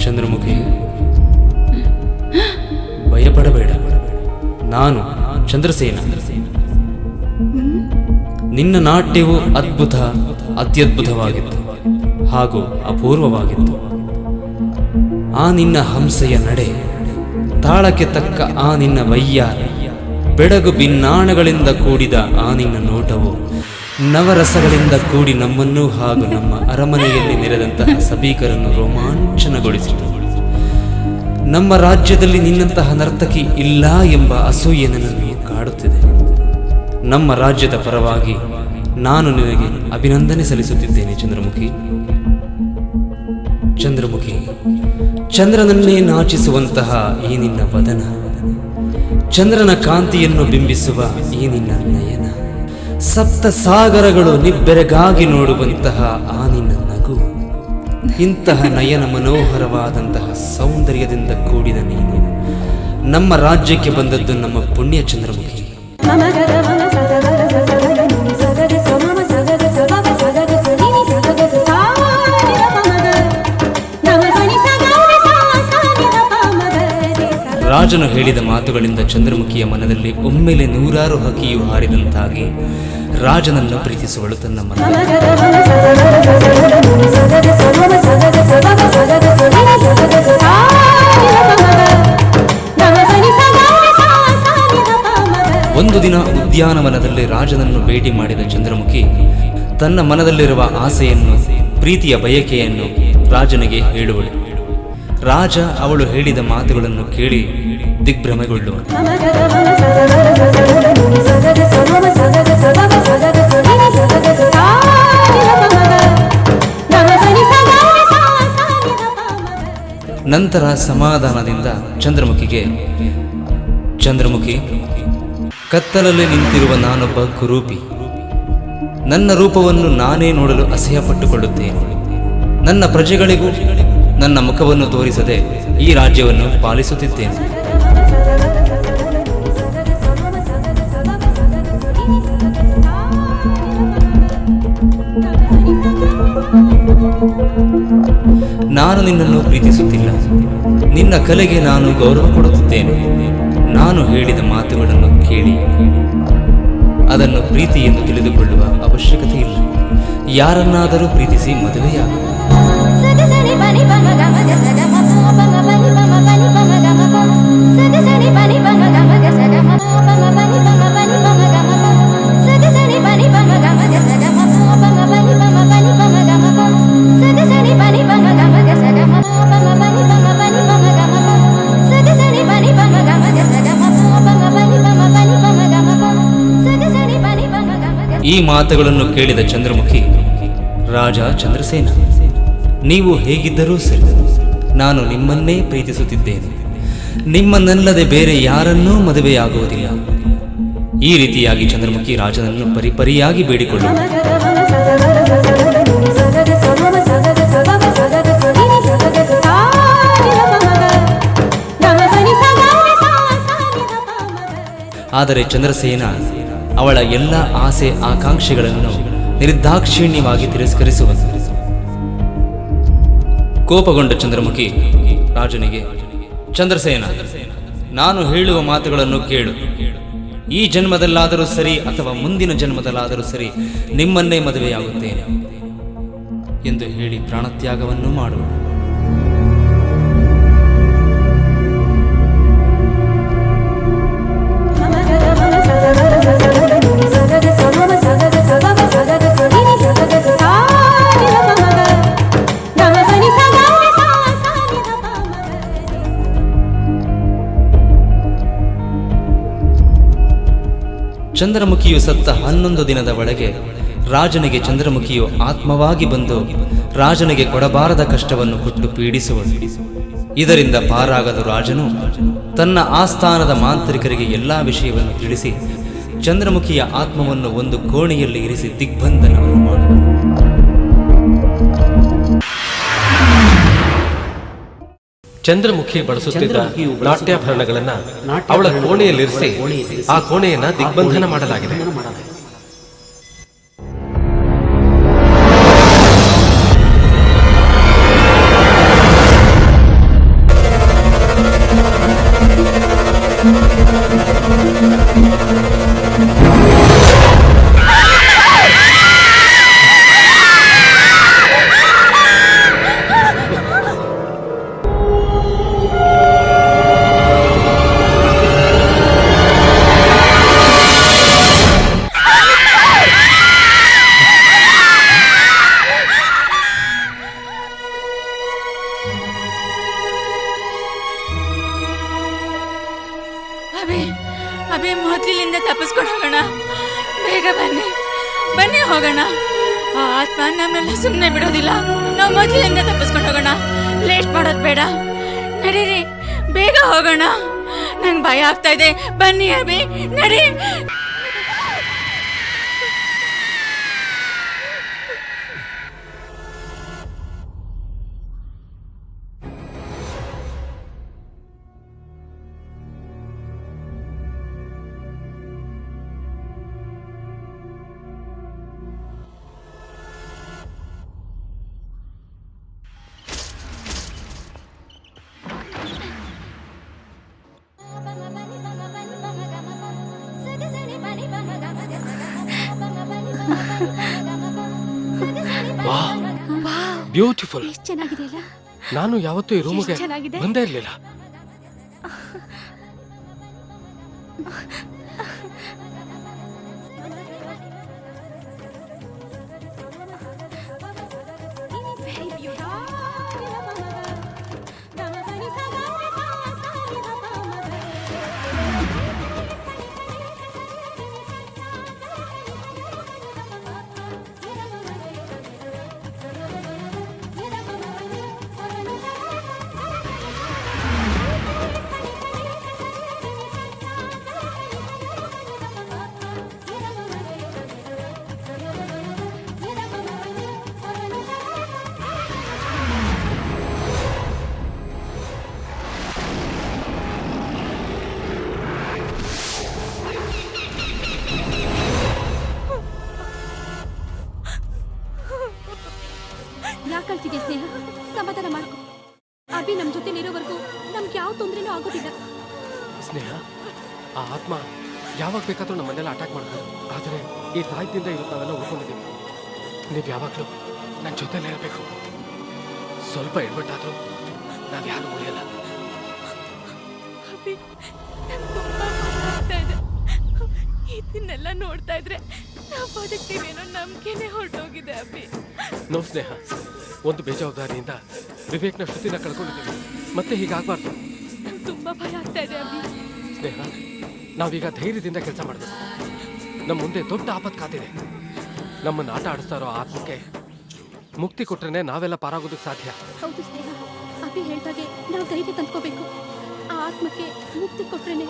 ಚಂದ್ರಮುಖಿ, ಭಯಪಡಬೇಡ. ನಾನು ಚಂದ್ರಸೇನ. ನಿನ್ನ ನಾಟ್ಯವು ಅದ್ಭುತ, ಅತ್ಯದ್ಭುತವಾಗಿತ್ತು ಹಾಗೂ ಅಪೂರ್ವವಾಗಿತ್ತು. ಆ ನಿನ್ನ ಹಂಸೆಯ ನಡೆ, ತಾಳಕ್ಕೆ ತಕ್ಕ ಆ ನಿನ್ನ ವಯ್ಯಾರ, ಬೆಡಗು ಭಿನ್ನಾಣಗಳಿಂದ ಕೂಡಿದ ಆ ನಿನ್ನ ನೋಟವು ನವರಸಗಳಿಂದ ಕೂಡಿ ನಮ್ಮನ್ನು ಹಾಗೂ ನಮ್ಮ ಅರಮನೆಯಲ್ಲಿ ನೆರೆದಂತಹ ಸಭಿಕರನ್ನು ರೋಮಾಂಚನಗೊಳಿಸಿತು. ನಮ್ಮ ರಾಜ್ಯದಲ್ಲಿ ನಿನ್ನಂತಹ ನರ್ತಕಿ ಇಲ್ಲ ಎಂಬ ಅಸೂಯೆ ನನ್ನನ್ನು ಕಾಡುತ್ತಿದೆ. ನಮ್ಮ ರಾಜ್ಯದ ಪರವಾಗಿ ನಾನು ನಿನಗೆ ಅಭಿನಂದನೆ ಸಲ್ಲಿಸುತ್ತಿದ್ದೇನೆ ಚಂದ್ರಮುಖಿ. ಚಂದ್ರಮುಖಿ, ಚಂದ್ರನನ್ನೇ ನಾಚಿಸುವಂತಹ ಈ ನಿನ್ನ ವದನ, ಚಂದ್ರನ ಕಾಂತಿಯನ್ನು ಬಿಂಬಿಸುವ ಈ ನಿನ್ನ ನಯನ, ಸಪ್ತ ಸಾಗರಗಳು ನಿಬ್ಬೆರಗಾಗಿ ನೋಡುವಂತಹ ಆ ನಿನ್ನ ನಗು, ಇಂತಹ ನಯನ ಮನೋಹರವಾದಂತಹ ಸೌಂದರ್ಯದಿಂದ ಕೂಡಿದ ನೀನು ನಮ್ಮ ರಾಜ್ಯಕ್ಕೆ ಬಂದದ್ದು ನಮ್ಮ ಪುಣ್ಯ ಚಂದ್ರಮುಖಿ. ರಾಜನು ಹೇಳಿದ ಮಾತುಗಳಿಂದ ಚಂದ್ರಮುಖಿಯ ಮನದಲ್ಲಿ ಒಮ್ಮೆಲೆ ನೂರಾರು ಹಕ್ಕಿಯು ಹಾರಿದಂತಾಗಿ ರಾಜನನ್ನು ಪ್ರೀತಿಸುವಳು ತನ್ನ ಮನ. ಒಂದು ದಿನ ಉದ್ಯಾನವನದಲ್ಲಿ ರಾಜನನ್ನು ಭೇಟಿ ಮಾಡಿದ ಚಂದ್ರಮುಖಿ ತನ್ನ ಮನದಲ್ಲಿರುವ ಆಸೆಯನ್ನು, ಪ್ರೀತಿಯ ಬಯಕೆಯನ್ನು ರಾಜನಿಗೆ ಹೇಳುವಳು. ರಾಜ ಅವಳು ಹೇಳಿದ ಮಾತುಗಳನ್ನು ಕೇಳಿ ದಿಗ್ಭ್ರಮೆಗೊಳ್ಳುವ. ನಂತರ ಸಮಾಧಾನದಿಂದ ಚಂದ್ರಮುಖಿ, ಕತ್ತಲಲ್ಲಿ ನಿಂತಿರುವ ನಾನೊಬ್ಬ ಕುರೂಪಿ. ನನ್ನ ರೂಪವನ್ನು ನಾನೇ ನೋಡಲು ಅಸಹ್ಯಪಟ್ಟುಕೊಳ್ಳುತ್ತೇನೆ. ನನ್ನ ಪ್ರಜೆಗಳಿಗೂ ನನ್ನ ಮುಖವನ್ನು ತೋರಿಸದೆ ಈ ರಾಜ್ಯವನ್ನು ಪಾಲಿಸುತ್ತಿದ್ದೇನೆ. ನಾನು ನಿನ್ನನ್ನು ಪ್ರೀತಿಸುತ್ತಿಲ್ಲ. ನಿನ್ನ ಕಲೆಗೆ ನಾನು ಗೌರವ ಕೊಡುತ್ತಿದ್ದೇನೆ. ನಾನು ಹೇಳಿದ ಮಾತುಗಳನ್ನು ಕೇಳಿ ಅದನ್ನು ಪ್ರೀತಿ ಎಂದು ತಿಳಿದುಕೊಳ್ಳುವ ಅವಶ್ಯಕತೆ ಇಲ್ಲ. ಯಾರನ್ನಾದರೂ ಪ್ರೀತಿಸಿ ಮದುವೆಯಾಗ. ಈ ಮಾತುಗಳನ್ನು ಕೇಳಿದ ಚಂದ್ರಮುಖಿ, ರಾಜ ಚಂದ್ರಸೇನ, ನೀವು ಹೇಗಿದ್ದರೂ ಸರಿ, ನಾನು ನಿಮ್ಮನ್ನೇ ಪ್ರೀತಿಸುತ್ತಿದ್ದೇನೆ. ನಿಮ್ಮನ್ನಲ್ಲದೆ ಬೇರೆ ಯಾರನ್ನೂ ಮದುವೆಯಾಗುವುದಿಲ್ಲ. ಈ ರೀತಿಯಾಗಿ ಚಂದ್ರಮುಖಿ ರಾಜನನ್ನು ಪರಿಪರಿಯಾಗಿ ಬೇಡಿಕೊಳ್ಳುವ. ಆದರೆ ಚಂದ್ರಸೇನ ಅವಳ ಎಲ್ಲ ಆಸೆ ಆಕಾಂಕ್ಷೆಗಳನ್ನು ನಿರ್ದಾಕ್ಷಿಣ್ಯವಾಗಿ ತಿರಸ್ಕರಿಸುವನು. ಕೋಪಗೊಂಡ ಚಂದ್ರಮುಖಿ ರಾಜನಿಗೆ, ಚಂದ್ರಸೇನ, ನಾನು ಹೇಳುವ ಮಾತುಗಳನ್ನು ಕೇಳು. ಈ ಜನ್ಮದಲ್ಲಾದರೂ ಸರಿ ಅಥವಾ ಮುಂದಿನ ಜನ್ಮದಲ್ಲಾದರೂ ಸರಿ ನಿಮ್ಮನ್ನೇ ಮದುವೆಯಾಗುತ್ತೇನೆ ಎಂದು ಹೇಳಿ ಪ್ರಾಣತ್ಯಾಗವನ್ನು ಮಾಡುವ. ಚಂದ್ರಮುಖಿಯು ಸತ್ತ 11 ದಿನದ ಒಳಗೆ ರಾಜನಿಗೆ ಚಂದ್ರಮುಖಿಯು ಆತ್ಮವಾಗಿ ಬಂದು ರಾಜನಿಗೆ ಕೊಡಬಾರದ ಕಷ್ಟವನ್ನು ಕೊಟ್ಟು ಪೀಡಿಸುವನು. ಇದರಿಂದ ಪಾರಾಗದ ರಾಜನು ತನ್ನ ಆಸ್ಥಾನದ ಮಾಂತ್ರಿಕರಿಗೆ ಎಲ್ಲಾ ವಿಷಯವನ್ನು ತಿಳಿಸಿ ಚಂದ್ರಮುಖಿಯ ಆತ್ಮವನ್ನು ಒಂದು ಕೋಣೆಯಲ್ಲಿ ಇರಿಸಿ ದಿಗ್ಬಂಧನವನ್ನು ಮಾಡುವನು. ಚಂದ್ರಮುಖಿ ಬಳಸುತ್ತಿದ್ದ ನಾಟ್ಯಾಭರಣಗಳನ್ನ ಅವಳ ಕೋಣೆಯಲ್ಲಿರಿಸಿ ಆ ಕೋಣೆಯನ್ನ ದಿಗ್ಬಂಧನ ಮಾಡಲಾಗಿದೆ. ಅಭಿ ಮೊದಲಿನಿಂದ ತಪ್ಪಿಸ್ಕೊಂಡು ಹೋಗೋಣ. ಬೇಗ ಬನ್ನಿ, ಬನ್ನಿ ಹೋಗೋಣ. ಆ ಆತ್ಮ ನಮ್ಮೆಲ್ಲ ಸುಮ್ಮನೆ ಬಿಡೋದಿಲ್ಲ. ನಾವು ಮೊದಲಿನಿಂದ ತಪ್ಪಿಸ್ಕೊಂಡು ಹೋಗೋಣ. ಲೇಟ್ ಮಾಡೋದು ಬೇಡ. ನಡೀರಿ, ಬೇಗ ಹೋಗೋಣ. ನಂಗೆ ಭಯ ಆಗ್ತಾ ಇದೆ. ಬನ್ನಿ ಅಭಿ, ನಡಿ. ಬ್ಯೂಟಿಫುಲ್. ಚೆನ್ನಾಗಿದೆ ಅಲ್ಲ? ನಾನು ಯಾವತ್ತೂ ಈ ರೂಮಿಗೆ ಬಂದೇ ಇರಲಿಲ್ಲ. ಇರೋವರೆಗೂ ನಮ್ಗೆ ಯಾವ ತೊಂದರೆನೂ ಆಗೋದಿಲ್ಲ. ಸ್ನೇಹ, ಆ ಆತ್ಮ ಯಾವಾಗ ಬೇಕಾದ್ರೂ ನಮ್ಮನ್ನೆಲ್ಲ ಅಟ್ಯಾಕ್ ಮಾಡ್ಬೋದು. ಆದರೆ ಈ ತಾಯ್ತಿಂದ ಇವತ್ತು ನಾವೆಲ್ಲ ಉಳ್ಕೊಂಡಿದ್ದೀವಿ. ನೀವು ಯಾವಾಗಲೂ ನನ್ನ ಜೊತೆಲೇ ಇರಬೇಕು. ಸ್ವಲ್ಪ ಎಡ್ಬಟ್ಟಾದ್ರೂ ನಾವು ಯಾರು ಉಳಿಯಲ್ಲ. ಅಭಿ, ನಂಗ್ ತುಂಬಾ ಭಯ ಆಗ್ತಾ ಇದೆ. ಇದನ್ನೆಲ್ಲ ನೋಡ್ತಾ ಇದ್ರೆ ನಾವು ಬದುಕ್ತೀವೇನೋ ನಂಬಿಕೆನೆ ಹೊರಟೋಗಿದೆ ಅಭಿ. ನೋ ಸ್ನೇಹ, ಒಂದು ಬೇಜವಾಬ್ದಾರಿಯಿಂದ ವಿವೇಕ್ನ ಶ್ರುತಿನ ಕಳ್ಕೊಂಡಿದ್ದೀವಿ. ಮತ್ತೆ ಹೀಗಾಗಬಾರ್ದು. ನಂಗೆ ತುಂಬಾ ಭಯ ಆಗ್ತಾ ಇದೆ ಅಭಿ. ಸ್ನೇಹ, ನಾವೀಗ ಧೈರ್ಯದಿಂದ ಕೆಲಸ ಮಾಡಬೇಕು. ನಮ್ಮ ಮುಂದೆ ದೊಡ್ಡ ಆಪತ್ತು ಕಾತಿದೆ. ನಮ್ಮನ್ನು ಆಟ ಆಡಿಸ್ತಾ ಇರೋ ಆತ್ಮಕ್ಕೆ ಮುಕ್ತಿ ಕೊಟ್ರೆ ನಾವೆಲ್ಲ ಪಾರಾಗೋದಕ್ಕೆ ಸಾಧ್ಯ. ಹೌದು ಸ್ನೇಹ, ಅಭಿ ಹೇಳ್ದಾಗೆ ನಾವು ಧೈರ್ಯ ತಂದ್ಕೋಬೇಕು. ಆ ಆತ್ಮಕ್ಕೆ ಮುಕ್ತಿ ಕೊಟ್ರೇನೆ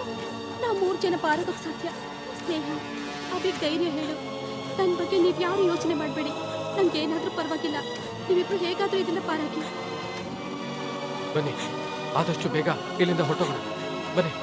ನಾವು 3 ಜನ ಪಾರಾಗೋಕ್ ಸಾಧ್ಯ. ಸ್ನೇಹ, ಅಭಿಗೆ ಧೈರ್ಯ ಹೇಳು. ನನ್ನ ಬಗ್ಗೆ ನೀವು ಯಾರು ಯೋಚನೆ ಮಾಡಬೇಡಿ. ನಂಗೆ ಏನಾದರೂ ಪರವಾಗಿಲ್ಲ. ನೀವಿಬ್ರು ಹೇಗಾದರೂ ಇದನ್ನ ಪಾರಾಗಿ. ಬನ್ನಿ, ಆದಷ್ಟು ಬೇಗ ಇಲ್ಲಿಂದ ಹೊರಟೋಗೋಣ. ಬನ್ನಿ.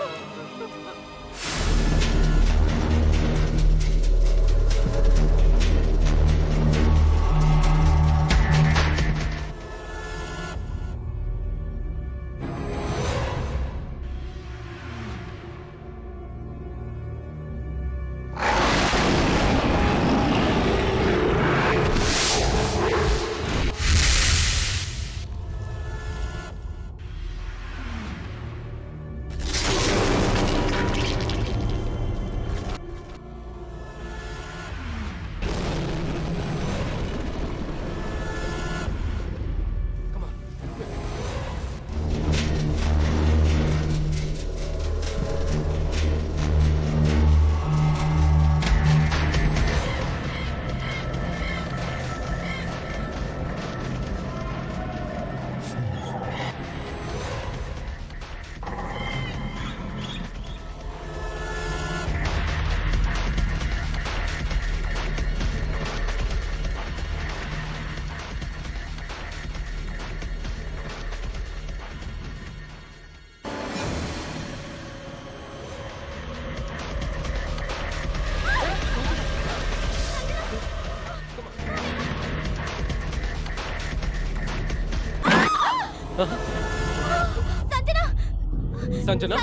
ಸಂಜನಾ,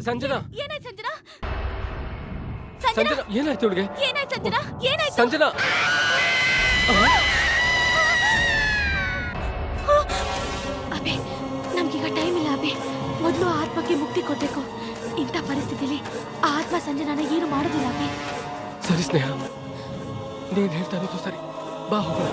ಸಂಜನಾ, ಏನಾಯ್ತು ಸಂಜನಾ? ಸಂಜನಾ, ಏನಾಯ್ತು ಇವಳಿಗೆ? ಏನಾಯ್ತು ಸಂಜನಾ? ಏನಾಯ್ತು? ಸಂಜನಾ, ಅಭಿ, ನಮ್ಗೀಗ ಟೈಮ್ ಇಲ್ಲ ಅಭಿ. ಮೊದಲು ಆ ಆತ್ಮಕ್ಕೆ ಮುಕ್ತಿ ಕೊಡ್ಬೇಕು. ಇಂಥ ಪರಿಸ್ಥಿತಿಲಿ ಆ ಆತ್ಮ ಸಂಜನಾನ ಏನು ಮಾಡೋದಿಲ್ಲ ಅಭಿ. ಸರಿ ಸ್ನೇಹ, ನೀನ್ ಹೇಳ್ತಾ ಇರೋದು ಸರಿ. ಬಾ ಹೋಗೋಣ.